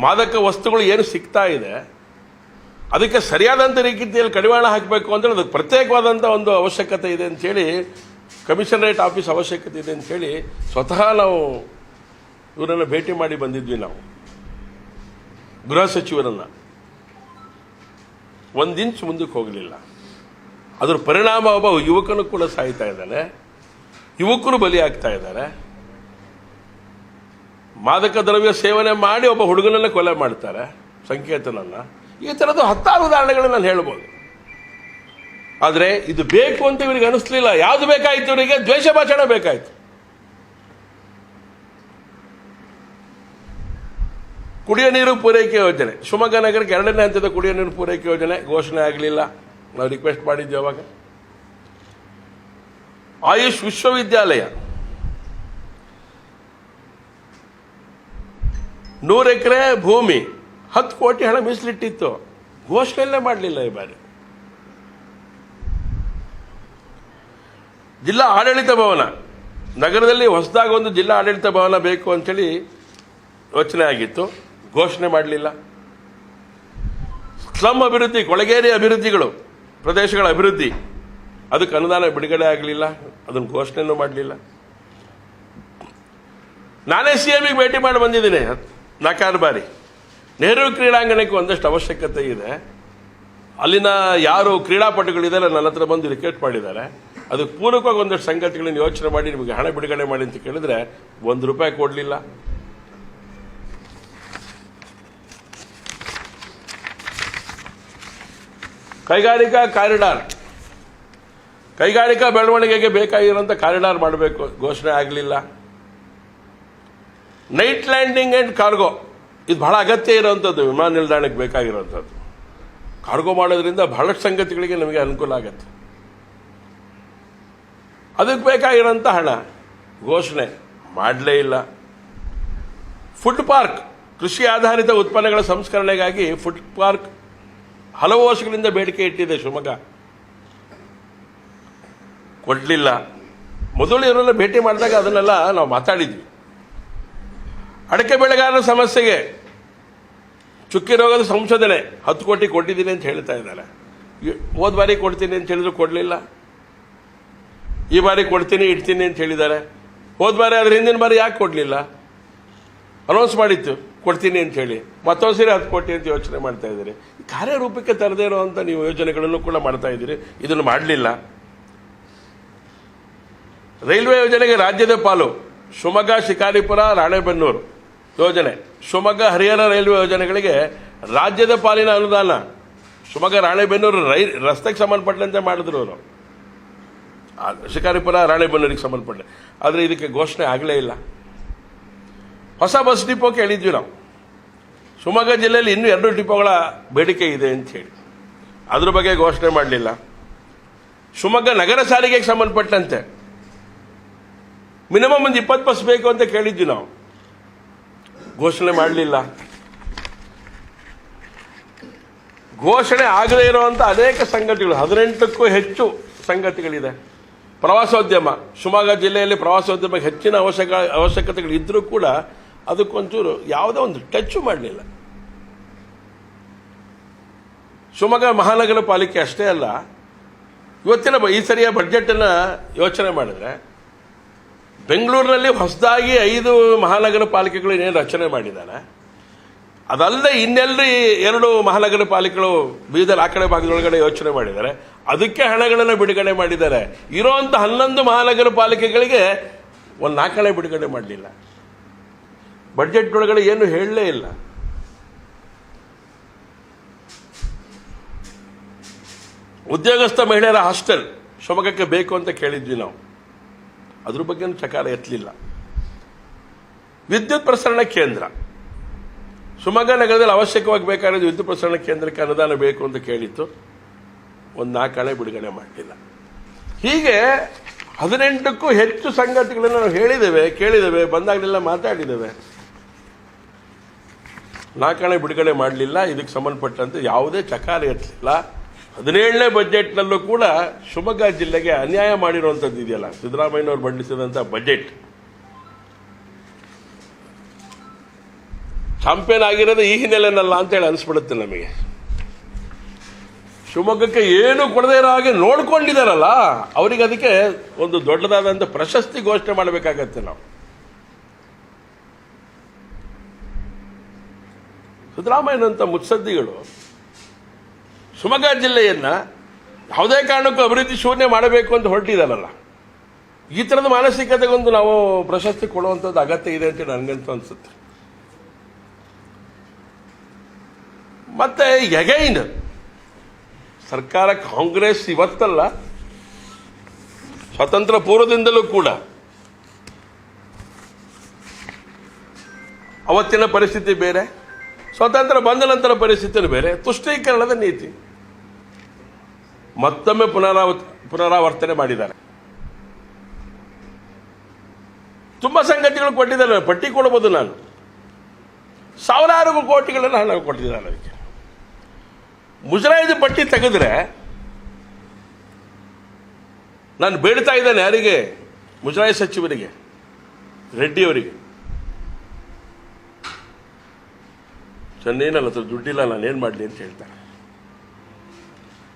ಮಾದಕ ವಸ್ತುಗಳು ಏನು ಸಿಗ್ತಾ ಇದೆ, ಅದಕ್ಕೆ ಸರಿಯಾದಂಥ ರೀತಿಯಲ್ಲಿ ಕಡಿವಾಣ ಹಾಕಬೇಕು ಅಂತೇಳಿ ಅದಕ್ಕೆ ಪ್ರತ್ಯೇಕವಾದಂಥ ಒಂದು ಅವಶ್ಯಕತೆ ಇದೆ ಅಂತೇಳಿ, ಕಮಿಷನರೇಟ್ ಆಫೀಸ್ ಅವಶ್ಯಕತೆ ಇದೆ ಅಂತೇಳಿ ಸ್ವತಃ ನಾವು ಇವರನ್ನು ಭೇಟಿ ಮಾಡಿ ಬಂದಿದ್ವಿ. ನಾವು ಗೃಹ ಸಚಿವರನ್ನು 1 ಇಂಚ್ ಮುಂದಕ್ಕೆ ಹೋಗಲಿಲ್ಲ. ಅದರ ಪರಿಣಾಮ ಒಬ್ಬ ಯುವಕನು ಕೂಡ ಸಾಯ್ತಾ ಇದ್ದಾನೆ, ಯುವಕರು ಬಲಿಯಾಗ್ತಾ ಇದ್ದಾರೆ. ಮಾದಕ ದ್ರವ್ಯ ಸೇವನೆ ಮಾಡಿ ಒಬ್ಬ ಹುಡುಗನನ್ನ ಕೊಲೆ ಮಾಡ್ತಾರೆ, ಸಂಕೇತನನ್ನ. ಈ ಥರದ 10 ಉದಾಹರಣೆಗಳನ್ನು ನಾನು ಹೇಳ್ಬೋದು. ಆದರೆ ಇದು ಬೇಕು ಅಂತ ಇವರಿಗೆ ಅನಿಸ್ಲಿಲ್ಲ. ಯಾವುದು ಬೇಕಾಯಿತು ಇವರಿಗೆ? ದ್ವೇಷ ಭಾಷಣ ಬೇಕಾಯಿತು. ಕುಡಿಯೋ ನೀರು ಪೂರೈಕೆ ಯೋಜನೆ, ಶಿವಮೊಗ್ಗ ನಗರಕ್ಕೆ 2ನೇ ಹಂತದ ಕುಡಿಯೋ ನೀರು ಪೂರೈಕೆ ಯೋಜನೆ ಘೋಷಣೆ ಆಗಲಿಲ್ಲ. ನಾವು ರಿಕ್ವೆಸ್ಟ್ ಮಾಡಿದ್ವಿ ಅವಾಗ. ಆಯುಷ್ ವಿಶ್ವವಿದ್ಯಾಲಯ 100 ಎಕರೆ ಭೂಮಿ 10 ಕೋಟಿ ಹಣ ಮೀಸಲಿಟ್ಟಿತ್ತು, ಘೋಷಣೆಯಲ್ಲೇ ಮಾಡಲಿಲ್ಲ ಈ ಬಾರಿ. ಜಿಲ್ಲಾ ಆಡಳಿತ ಭವನ, ನಗರದಲ್ಲಿ ಹೊಸದಾಗಿ ಒಂದು ಜಿಲ್ಲಾ ಆಡಳಿತ ಭವನ ಬೇಕು ಅಂಥೇಳಿ ಯೋಚನೆ ಆಗಿತ್ತು, ಘೋಷಣೆ ಮಾಡಲಿಲ್ಲ. ಸ್ಲಮ್ ಅಭಿವೃದ್ಧಿ, ಕೊಳಗೇರಿ ಅಭಿವೃದ್ಧಿಗಳು, ಪ್ರದೇಶಗಳ ಅಭಿವೃದ್ಧಿ, ಅದಕ್ಕೆ ಅನುದಾನ ಬಿಡುಗಡೆ ಆಗಲಿಲ್ಲ, ಅದನ್ನು ಘೋಷಣೆಯೂ ಮಾಡಲಿಲ್ಲ. ನಾನೇ CMಗೆ ಭೇಟಿ ಮಾಡಿ ಬಂದಿದ್ದೀನಿ 4 ಬಾರಿ. ನೆಹರು ಕ್ರೀಡಾಂಗಣಕ್ಕೆ ಒಂದಷ್ಟು ಅವಶ್ಯಕತೆ ಇದೆ. ಅಲ್ಲಿನ ಯಾರು ಕ್ರೀಡಾಪಟುಗಳಿದ್ದಾರೆ ನನ್ನ ಹತ್ರ ಬಂದು ರಿಕ್ವೆಸ್ಟ್ ಮಾಡಿದ್ದಾರೆ. ಅದಕ್ಕೆ ಪೂರಕವಾಗಿ ಒಂದಷ್ಟು ಸಂಗತಿಗಳನ್ನು ಯೋಚನೆ ಮಾಡಿ ನಿಮಗೆ ಹಣ ಬಿಡುಗಡೆ ಮಾಡಿ ಅಂತ ಕೇಳಿದ್ರೆ ₹1 ಕೊಡಲಿಲ್ಲ. ಕೈಗಾರಿಕಾ ಕಾರಿಡಾರ್, ಕೈಗಾರಿಕಾ ಬೆಳವಣಿಗೆಗೆ ಬೇಕಾಗಿರುವಂಥ ಕಾರಿಡಾರ್ ಮಾಡಬೇಕು, ಘೋಷಣೆ ಆಗಲಿಲ್ಲ. ನೈಟ್ ಲ್ಯಾಂಡಿಂಗ್ ಆ್ಯಂಡ್ ಕಾರ್ಗೋ, ಇದು ಬಹಳ ಅಗತ್ಯ ಇರುವಂಥದ್ದು, ವಿಮಾನ ನಿಲ್ದಾಣಕ್ಕೆ ಬೇಕಾಗಿರುವಂಥದ್ದು. ಕಾರ್ಗೋ ಮಾಡೋದ್ರಿಂದ ಬಹಳಷ್ಟು ಸಂಗತಿಗಳಿಗೆ ನಮಗೆ ಅನುಕೂಲ ಆಗುತ್ತೆ. ಅದಕ್ಕೆ ಬೇಕಾಗಿರೋಂಥ ಹಣ ಘೋಷಣೆ ಮಾಡಲೇ ಇಲ್ಲ. ಫುಡ್ ಪಾರ್ಕ್, ಕೃಷಿ ಆಧಾರಿತ ಉತ್ಪನ್ನಗಳ ಸಂಸ್ಕರಣೆಗಾಗಿ ಫುಡ್ ಪಾರ್ಕ್ ಹಲವು ವರ್ಷಗಳಿಂದ ಬೇಡಿಕೆ ಇಟ್ಟಿದೆ ಶಿವಮೊಗ್ಗ, ಕೊಡಲಿಲ್ಲ. ಮೊದಲು ಇವರೆಲ್ಲ ಭೇಟಿ ಮಾಡಿದಾಗ ಅದನ್ನೆಲ್ಲ ನಾವು ಮಾತಾಡಿದ್ವಿ. ಅಡಕೆ ಬೆಳೆಗಾರರ ಸಮಸ್ಯೆಗೆ ಚುಕ್ಕಿ ರೋಗದ ಸಂಶೋಧನೆ 10 ಕೋಟಿ ಕೊಟ್ಟಿದ್ದೀನಿ ಅಂತ ಹೇಳ್ತಾ ಇದ್ದಾರೆ. ಹೋದ ಬಾರಿ ಕೊಡ್ತೀನಿ ಅಂತ ಹೇಳಿದ್ರು ಕೊಡಲಿಲ್ಲ. ಈ ಬಾರಿ ಕೊಡ್ತೀನಿ ಇಡ್ತೀನಿ ಅಂತ ಹೇಳಿದ್ದಾರೆ. ಹೋದ ಬಾರಿ ಅದ್ರ ಹಿಂದಿನ ಬಾರಿ ಯಾಕೆ ಕೊಡಲಿಲ್ಲ? ಅನೌನ್ಸ್ ಮಾಡಿತ್ತು ಕೊಡ್ತೀನಿ ಅಂತ ಹೇಳಿ, ಮತ್ತೊಂದು ಸರಿ 10 ಕೋಟಿ ಅಂತ ಯೋಚನೆ ಮಾಡ್ತಾ ಇದ್ದೀರಿ. ಕಾರ್ಯರೂಪಕ್ಕೆ ತರದೇ ಇರುವಂಥ ನೀವು ಯೋಜನೆಗಳನ್ನು ಕೂಡ ಮಾಡ್ತಾ ಇದ್ದೀರಿ, ಇದನ್ನು ಮಾಡಲಿಲ್ಲ. ರೈಲ್ವೆ ಯೋಜನೆಗೆ ರಾಜ್ಯದ ಪಾಲು, ಶಿವಮೊಗ್ಗ ಶಿಕಾರಿಪುರ ರಾಣೆಬೆನ್ನೂರು ಯೋಜನೆ, ಶಿವಮೊಗ್ಗ ಹರಿಹರ ರೈಲ್ವೆ ಯೋಜನೆಗಳಿಗೆ ರಾಜ್ಯದ ಪಾಲಿನ ಅನುದಾನ ಶಿವಮೊಗ್ಗ ರಾಣೆಬೆನ್ನೂರು ರಸ್ತೆಗೆ ಸಂಬಂಧಪಟ್ಟಂತೆ ಮಾಡಿದ್ರು ಅವರು, ಶಿಕಾರಿಪುರ ರಾಣೆಬೆನ್ನೂರಿಗೆ ಸಂಬಂಧಪಟ್ಟ. ಆದರೆ ಇದಕ್ಕೆ ಘೋಷಣೆ ಆಗಲೇ ಇಲ್ಲ. ಹೊಸ ಬಸ್ ಡಿಪೋ ಕೇಳಿದ್ವಿ ನಾವು. ಶಿವಮೊಗ್ಗ ಜಿಲ್ಲೆಯಲ್ಲಿ ಇನ್ನೂ 2 ಡಿಪೋಗಳ ಬೇಡಿಕೆ ಇದೆ ಅಂತ ಹೇಳಿ, ಅದ್ರ ಬಗ್ಗೆ ಘೋಷಣೆ ಮಾಡಲಿಲ್ಲ. ಶಿವಮೊಗ್ಗ ನಗರ ಸಾರಿಗೆಗೆ ಸಂಬಂಧಪಟ್ಟಂತೆ ಮಿನಿಮಮ್ ಒಂದು 20 ಬಸ್ ಬೇಕು ಅಂತ ಕೇಳಿದ್ವಿ ನಾವು, ಘೋಷಣೆ ಮಾಡಲಿಲ್ಲ. ಘೋಷಣೆ ಆಗದೇ ಇರುವಂಥ ಅನೇಕ ಸಂಗತಿಗಳು, 18ಕ್ಕೂ ಹೆಚ್ಚು ಸಂಗತಿಗಳಿದೆ. ಪ್ರವಾಸೋದ್ಯಮ, ಶಿವಮೊಗ್ಗ ಜಿಲ್ಲೆಯಲ್ಲಿ ಪ್ರವಾಸೋದ್ಯಮಕ್ಕೆ ಹೆಚ್ಚಿನ ಅವಶ್ಯಕತೆಗಳಿದ್ದರೂ ಕೂಡ ಅದಕ್ಕೊಂಚೂರು ಯಾವುದೋ ಒಂದು ಟಚ್ ಮಾಡಲಿಲ್ಲ. ಶಿವಮೊಗ್ಗ ಮಹಾನಗರ ಪಾಲಿಕೆ ಅಷ್ಟೇ ಅಲ್ಲ, ಇವತ್ತಿನ ಈ ಸರಿಯ ಬಡ್ಜೆಟನ್ನು ಯೋಚನೆ ಮಾಡಿದ್ರೆ ಬೆಂಗಳೂರಿನಲ್ಲಿ ಹೊಸದಾಗಿ 5 ಮಹಾನಗರ ಪಾಲಿಕೆಗಳು ಏನೇನು ರಚನೆ ಮಾಡಿದ್ದಾರೆ, ಅದಲ್ಲದೆ ಇನ್ನೆಲ್ಲರೂ 2 ಮಹಾನಗರ ಪಾಲಿಕೆಗಳು ಬೀದರ್ ಆ ಕಡೆ ಭಾಗದೊಳಗಡೆ ಯೋಚನೆ ಮಾಡಿದ್ದಾರೆ, ಅದಕ್ಕೆ ಹಣಗಳನ್ನು ಬಿಡುಗಡೆ ಮಾಡಿದ್ದಾರೆ. ಇರೋಂಥ 11 ಮಹಾನಗರ ಪಾಲಿಕೆಗಳಿಗೆ ಒಂದು 4 ಹಣ ಬಿಡುಗಡೆ ಮಾಡಲಿಲ್ಲ. ಬಡ್ಜೆಟ್ ಒಳಗಡೆ ಏನು ಹೇಳಲೇ ಇಲ್ಲ. ಉದ್ಯೋಗಸ್ಥ ಮಹಿಳೆಯರ ಹಾಸ್ಟೆಲ್ ಶಿವಮೊಗ್ಗಕ್ಕೆ ಬೇಕು ಅಂತ ಕೇಳಿದ್ವಿ ನಾವು, ಅದ್ರ ಬಗ್ಗೆ ಚಕಾರ ಎತ್ತಲಿಲ್ಲ. ವಿದ್ಯುತ್ ಪ್ರಸರಣ ಕೇಂದ್ರ, ಶಿವಮೊಗ್ಗ ನಗರದಲ್ಲಿ ಅವಶ್ಯಕವಾಗಿ ಬೇಕಾಗಿರೋದು ವಿದ್ಯುತ್ ಪ್ರಸರಣ ಕೇಂದ್ರಕ್ಕೆ ಅನುದಾನ ಬೇಕು ಅಂತ ಕೇಳಿತ್ತು, ಒಂದು 4 ಹಣ ಬಿಡುಗಡೆ ಮಾಡಲಿಲ್ಲ. ಹೀಗೆ 18ಕ್ಕೂ ಹೆಚ್ಚು ಸಂಗತಿಗಳನ್ನು ನಾವು ಕೇಳಿದ್ದೇವೆ, ಬಂದಾಗಲೆಲ್ಲ ಮಾತಾಡಿದ್ದೇವೆ. 4 ಹಣ ಬಿಡುಗಡೆ ಮಾಡಲಿಲ್ಲ. ಇದಕ್ಕೆ ಸಂಬಂಧಪಟ್ಟಂತೆ ಯಾವುದೇ ಚಕಾರ ಎತ್ತಲಿಲ್ಲ. 17ನೇ ಬಜೆಟ್ನಲ್ಲೂ ಕೂಡ ಶಿವಮೊಗ್ಗ ಜಿಲ್ಲೆಗೆ ಅನ್ಯಾಯ ಮಾಡಿರುವಂಥದ್ದು ಇದೆಯಲ್ಲ, ಸಿದ್ದರಾಮಯ್ಯನವರು ಮಂಡಿಸಿದಂಥ ಬಜೆಟ್ ಚಾಂಪಿಯನ್ ಆಗಿರೋದು ಈ ಹಿನ್ನೆಲೆನಲ್ಲ ಅಂತೇಳಿ ಅನಿಸ್ಬಿಡುತ್ತೆ ನಮಗೆ. ಶಿವಮೊಗ್ಗಕ್ಕೆ ಏನು ಕೊಡದೇ ಇರೋ ಹಾಗೆ ನೋಡ್ಕೊಂಡಿದ್ದಾರಲ್ಲ, ಅವರಿಗೆ ಅದಕ್ಕೆ ಒಂದು ದೊಡ್ಡದಾದಂಥ ಪ್ರಶಸ್ತಿ ಘೋಷಣೆ ಮಾಡಬೇಕಾಗತ್ತೆ ನಾವು. ಸಿದ್ದರಾಮಯ್ಯನಂಥ ಮುತ್ಸದ್ದಿಗಳು ಶಿವಮೊಗ್ಗ ಜಿಲ್ಲೆಯನ್ನು ಯಾವುದೇ ಕಾರಣಕ್ಕೂ ಅಭಿವೃದ್ಧಿ ಶೂನ್ಯ ಮಾಡಬೇಕು ಅಂತ ಹೊರಟಿದ್ದಾರಲ್ಲ, ಈ ಥರದ ಮಾನಸಿಕತೆಗೊಂದು ನಾವು ಪ್ರಶಸ್ತಿ ಕೊಡುವಂಥದ್ದು ಅಗತ್ಯ ಇದೆ ಅಂತ ನನಗಂತೂ ಅನಿಸುತ್ತೆ. ಮತ್ತೆ ಎಗೈನ್ ಸರ್ಕಾರ ಕಾಂಗ್ರೆಸ್ ಇವತ್ತಲ್ಲ, ಸ್ವತಂತ್ರ ಪೂರ್ವದಿಂದಲೂ ಕೂಡ ಅವತ್ತಿನ ಪರಿಸ್ಥಿತಿ ಬೇರೆ, ಸ್ವಾತಂತ್ರ್ಯ ಬಂದ ನಂತರ ಪರಿಸ್ಥಿತಿನೂ ಬೇರೆ. ತುಷ್ಟೀಕರಣದ ನೀತಿ ಮತ್ತೊಮ್ಮೆ ಪುನರಾವರ್ತನೆ ಮಾಡಿದ್ದಾರೆ. ತುಂಬಾ ಸಂಗತಿಗಳು ಕೊಟ್ಟಿದ್ದಾರೆ, ಪಟ್ಟಿ ಕೊಡಬಹುದು ನಾನು. ಸಾವಿರಾರು ಕೋಟಿಗಳನ್ನು ಹಣ ಕೊಟ್ಟಿದ್ದಾರೆ. ಅದಕ್ಕೆ ಮುಜರಾಯಿದ ಪಟ್ಟಿ ತೆಗೆದ್ರೆ ನಾನು ಬೇಡ್ತಾ ಇದ್ದೇನೆ ಯಾರಿಗೆ? ಮುಜರಾಯಿ ಸಚಿವರಿಗೆ, ರೆಡ್ಡಿಯವರಿಗೆ. ಚನ್ನೇನಲ್ಲ ದುಡ್ಡಿಲ್ಲ, ನಾನೇನು ಮಾಡಲಿ ಅಂತ ಹೇಳ್ತಾರೆ.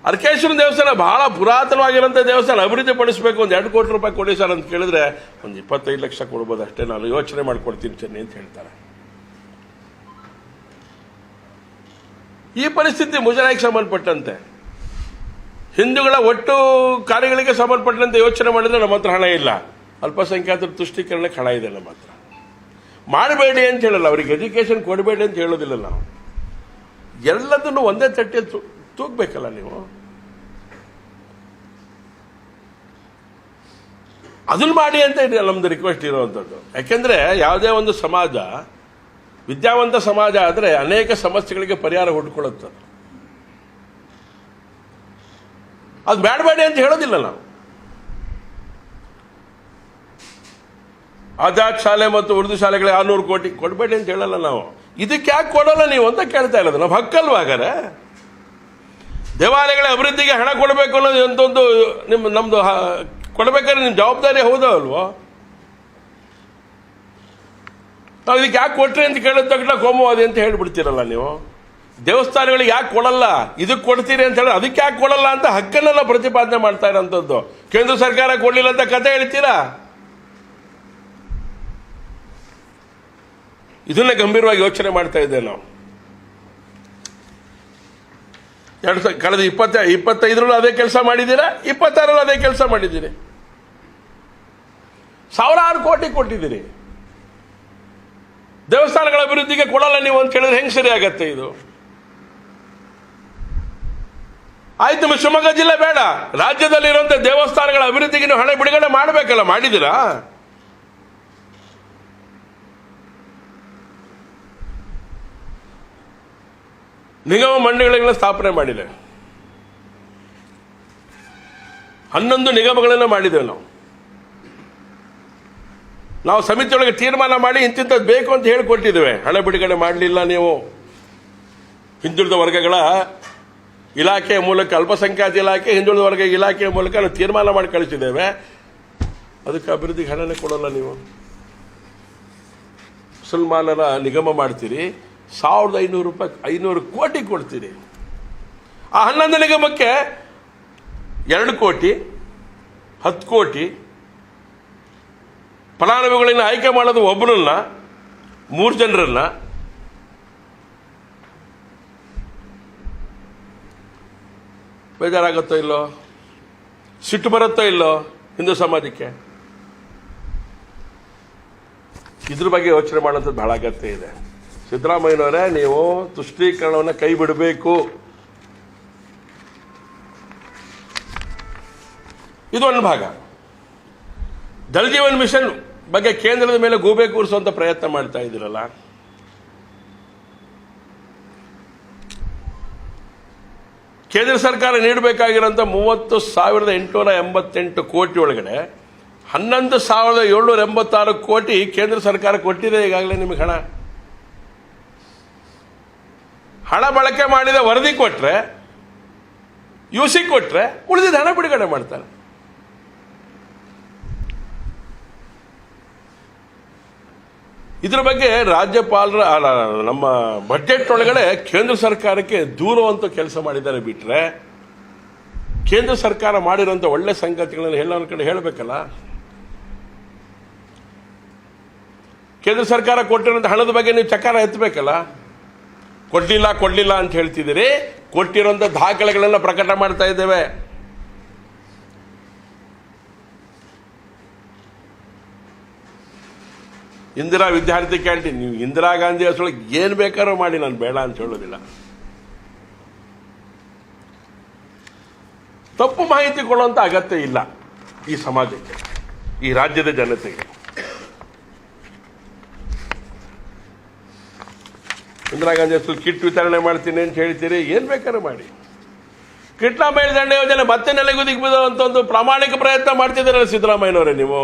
ಅರ್ಕೇಶ್ವರ ದೇವಸ್ಥಾನ ಬಹಳ ಪುರಾತನವಾಗಿರೋಂಥ ದೇವಸ್ಥಾನ, ಅಭಿವೃದ್ಧಿ ಪಡಿಸಬೇಕು, ಒಂದು 2 ಕೋಟಿ ರೂಪಾಯಿ ಕೊಡಿ ಸರ್ ಅಂತ ಕೇಳಿದ್ರೆ ಒಂದು 25 ಲಕ್ಷ ಕೊಡ್ಬೋದು ಅಷ್ಟೇ, ನಾನು ಯೋಚನೆ ಮಾಡ್ಕೊಡ್ತೀನಿ ಚೆನ್ನಿ ಅಂತ ಹೇಳ್ತಾರೆ. ಈ ಪರಿಸ್ಥಿತಿ ಮುಜರಾಯಿಗೆ ಸಂಬಂಧಪಟ್ಟಂತೆ, ಹಿಂದೂಗಳ ಒಟ್ಟು ಕಾರ್ಯಗಳಿಗೆ ಸಂಬಂಧಪಟ್ಟಂತೆ ಯೋಚನೆ ಮಾಡಿದ್ರೆ ನಮ್ಮ ಹತ್ರ ಹಣ ಇಲ್ಲ. ಅಲ್ಪಸಂಖ್ಯಾತರ ತುಷ್ಟೀಕರಣಕ್ಕೆ ಹಣ ಇದೆ ನಮ್ಮ ಹತ್ರ. ಮಾಡಬೇಡಿ ಅಂತ ಹೇಳಲ್ಲ, ಅವ್ರಿಗೆ ಎಜುಕೇಶನ್ ಕೊಡಬೇಡಿ ಅಂತ ಹೇಳೋದಿಲ್ಲ ನಾವು. ಎಲ್ಲದನ್ನು ಒಂದೇ ತಟ್ಟೆಯಲ್ಲಿ ತೂಗಬೇಕಲ್ಲ ನೀವು. ಅದನ್ನು ಮಾಡಿ ಅಂತ ನಮ್ದು ರಿಕ್ವೆಸ್ಟ್ ಇರುವಂಥದ್ದು. ಯಾಕೆಂದ್ರೆ ಯಾವುದೇ ಒಂದು ಸಮಾಜ ವಿದ್ಯಾವಂತ ಸಮಾಜ ಆದರೆ ಅನೇಕ ಸಮಸ್ಯೆಗಳಿಗೆ ಪರಿಹಾರ ಹುಡ್ಕೊಳ್ಳುತ್ತೆ. ಅದು ಬೇಡಬೇಡಿ ಅಂತ ಹೇಳೋದಿಲ್ಲ ನಾವು. ಆಜಾದ್ ಶಾಲೆ ಮತ್ತು ಉರ್ದು ಶಾಲೆಗಳಿಗೆ 600 ಕೋಟಿ ಕೊಡಬೇಡಿ ಅಂತ ಹೇಳಲ್ಲ ನಾವು. ಇದಕ್ಕೆ ಯಾಕೆ ಕೊಡೋಲ್ಲ ನೀವು ಅಂತ ಕೇಳ್ತಾ ಇರೋದು. ನಮ್ಮ ಹಕ್ಕಲ್ವಾ ಹಾಗಾದ್ರೆ? ದೇವಾಲಯಗಳ ಅಭಿವೃದ್ಧಿಗೆ ಹಣ ಕೊಡಬೇಕು ಅನ್ನೋದು ಎಂತೊಂದು ನಮ್ದು ಕೊಡಬೇಕಾದ್ರೆ ನಿಮ್ಮ ಜವಾಬ್ದಾರಿ ಹೌದಾ ಅಲ್ವೋ? ನಾವು ಇದಕ್ಕೆ ಯಾಕೆ ಕೊಟ್ರಿ ಅಂತ ಕೇಳಿದ ತಕ್ಷಣ ಕೋಮುವಾದಿ ಅಂತ ಹೇಳ್ಬಿಡ್ತೀರಲ್ಲ ನೀವು. ದೇವಸ್ಥಾನಗಳಿಗೆ ಯಾಕೆ ಕೊಡಲ್ಲ, ಇದಕ್ಕೆ ಕೊಡ್ತೀರಿ ಅಂತ ಹೇಳಿ ಅದಕ್ಕೆ ಯಾಕೆ ಕೊಡಲ್ಲ ಅಂತ ಹಕ್ಕನ್ನೆಲ್ಲ ಪ್ರತಿಪಾದನೆ ಮಾಡ್ತಾ ಇರೋಂಥದ್ದು. ಕೇಂದ್ರ ಸರ್ಕಾರ ಕೊಡಲಿಲ್ಲ ಅಂತ ಕತೆ ಹೇಳ್ತೀರಾ? ಇದನ್ನ ಗಂಭೀರವಾಗಿ ಯೋಚನೆ ಮಾಡ್ತಾ ಇದ್ದೇವೆ ನಾವು. ಕಳೆದ 25ರಲ್ಲೂ ಅದೇ ಕೆಲಸ ಮಾಡಿದ್ದೀರಾ, 26ರಲ್ಲೂ ಅದೇ ಕೆಲಸ ಮಾಡಿದ್ದೀರಿ. ಸಾವಿರಾರು ಕೋಟಿ ಕೊಟ್ಟಿದ್ದೀರಿ. ದೇವಸ್ಥಾನಗಳ ಅಭಿವೃದ್ಧಿಗೆ ಕೊಡಲ್ಲ ನೀವು ಅಂತ ಹೇಳಿದ್ರೆ ಹೆಂಗ್ ಸರಿ ಆಗತ್ತೆ ಇದು? ಆಯ್ತು, ನಿಮ್ಮ ಶಿವಮೊಗ್ಗ ಜಿಲ್ಲೆ ಬೇಡ, ರಾಜ್ಯದಲ್ಲಿರುವಂತಹ ದೇವಸ್ಥಾನಗಳ ಅಭಿವೃದ್ಧಿಗೆ ನೀವು ಹಣ ಬಿಡುಗಡೆ ಮಾಡಬೇಕಲ್ಲ, ಮಾಡಿದ್ದೀರಾ? ನಿಗಮ ಮಂಡಳಿಗಳನ್ನ ಸ್ಥಾಪನೆ ಮಾಡಿದೆ. 11 ನಿಗಮಗಳನ್ನು ಮಾಡಿದ್ದೇವೆ ನಾವು ಸಮಿತಿಯೊಳಗೆ ತೀರ್ಮಾನ ಮಾಡಿ ಇಂತಿಂಥದ್ದು ಬೇಕು ಅಂತ ಹೇಳಿಕೊಟ್ಟಿದ್ದೇವೆ. ಹಣ ಬಿಡುಗಡೆ ಮಾಡಲಿಲ್ಲ ನೀವು. ಹಿಂದುಳಿದ ವರ್ಗಗಳ ಇಲಾಖೆಯ ಮೂಲಕ, ಅಲ್ಪಸಂಖ್ಯಾತ ಇಲಾಖೆ, ಹಿಂದುಳಿದ ವರ್ಗ ಇಲಾಖೆಯ ಮೂಲಕ ನಾವು ತೀರ್ಮಾನ ಮಾಡಿ ಕಳಿಸಿದ್ದೇವೆ. ಅದಕ್ಕೆ ಅಭಿವೃದ್ಧಿಗೆ ಹಣನೇ ಕೊಡೋಲ್ಲ ನೀವು. ಮುಸಲ್ಮಾನರ ನಿಗಮ ಮಾಡ್ತೀರಿ, 1500 ರೂಪಾಯಿ 500 ಕೋಟಿ ಕೊಡ್ತೀರಿ. ಆ 11 ನಿಗಮಕ್ಕೆ 2 ಕೋಟಿ 10 ಕೋಟಿ ಫಲಾನುಭವಿಗಳನ್ನ ಆಯ್ಕೆ ಮಾಡೋದು ಒಬ್ಬರನ್ನ 3 ಜನರನ್ನ. ಬೇಜಾರಾಗುತ್ತೋ ಇಲ್ಲೋ? ಸಿಟ್ಟು ಬರುತ್ತೋ ಇಲ್ಲೋ ಹಿಂದೂ ಸಮಾಜಕ್ಕೆ? ಇದ್ರ ಬಗ್ಗೆ ಯೋಚನೆ ಮಾಡೋಂಥದ್ದು ಬಹಳ ಅಗತ್ಯ ಇದೆ. ಸಿದ್ದರಾಮಯ್ಯನವರೇ, ನೀವು ತುಷ್ಟೀಕರಣವನ್ನು ಕೈ ಬಿಡಬೇಕು. ಇದು ಒಂದು ಭಾಗ. ಜಲ್ ಜೀವನ್ ಮಿಷನ್ ಬಗ್ಗೆ ಕೇಂದ್ರದ ಮೇಲೆ ಗೂಬೆ ಕೂರಿಸುವಂತ ಪ್ರಯತ್ನ ಮಾಡ್ತಾ ಇದ್ದೀರಲ್ಲ, ಕೇಂದ್ರ ಸರ್ಕಾರ ನೀಡಬೇಕಾಗಿರೋಂಥ 30,888 ಕೋಟಿ ಒಳಗಡೆ 11,786 ಕೋಟಿ ಕೇಂದ್ರ ಸರ್ಕಾರ ಕೊಟ್ಟಿದೆ ಈಗಾಗಲೇ ನಿಮಗೆ ಹಣ ಬಳಕೆ ಮಾಡಿದ ವರದಿ ಕೊಟ್ರೆ, ಯುಸಿ ಕೊಟ್ರೆ ಉಳಿದಿದ್ದ ಹಣ ಬಿಡುಗಡೆ ಮಾಡ್ತಾರೆ. ಇದ್ರ ಬಗ್ಗೆ ರಾಜ್ಯಪಾಲರ ನಮ್ಮ ಬಜೆಟ್ ಒಳಗಡೆ ಕೇಂದ್ರ ಸರ್ಕಾರಕ್ಕೆ ದೂರುವಂತ ಕೆಲಸ ಮಾಡಿದ್ದಾರೆ. ಬಿಟ್ರೆ ಕೇಂದ್ರ ಸರ್ಕಾರ ಮಾಡಿರುವಂತ ಒಳ್ಳೆ ಸಂಗತಿಗಳನ್ನು ಎಲ್ಲರ ಕಡೆ ಹೇಳಬೇಕಲ್ಲ. ಕೇಂದ್ರ ಸರ್ಕಾರ ಕೊಟ್ಟಿರುವಂತ ಹಣದ ಬಗ್ಗೆ ನೀವು ಚಕಾರ ಎತ್ತಬೇಕಲ್ಲ. ಕೊಡ್ಲಿಲ್ಲ ಅಂತ ಹೇಳ್ತಿದ್ದೀರಿ. ಕೊಟ್ಟಿರುವಂತ ದಾಖಲೆಗಳನ್ನ ಪ್ರಕಟ ಮಾಡ್ತಾ ಇದ್ದೇವೆ. ಇಂದಿರಾ ವಿದ್ಯಾರ್ಥಿ ಕ್ಯಾಂಟೀನ್, ನೀವು ಇಂದಿರಾ ಗಾಂಧಿ ಹೆಸರೊಳಗೆ ಏನ್ ಬೇಕಾದ್ರೂ ಮಾಡಿ, ನಾನು ಬೇಡ ಅಂತ ಹೇಳೋದಿಲ್ಲ. ತಪ್ಪು ಮಾಹಿತಿ ಕೊಡುವಂತ ಅಗತ್ಯ ಇಲ್ಲ ಈ ಸಮಾಜಕ್ಕೆ, ಈ ರಾಜ್ಯದ ಜನತೆಗೆ. ಇಂದಿರಾ ಗಾಂಧಿ ಹೆಸರು ಕಿಟ್ ವಿತರಣೆ ಮಾಡ್ತೀನಿ ಅಂತ ಹೇಳ್ತೀರಿ, ಏನ್ ಬೇಕಾದ್ರೂ ಮಾಡಿ. ಕಿಟ್ನ ಮೇಲ್ದಂಡ ಯೋಜನೆ ಮತ್ತೆ ನೆಲೆಗುದಿಗೆ ಬಿಡುವಂತ ಒಂದು ಪ್ರಾಮಾಣಿಕ ಪ್ರಯತ್ನ ಮಾಡ್ತಿದ್ದೀರಲ್ಲ ಸಿದ್ದರಾಮಯ್ಯನವರೇ ನೀವು.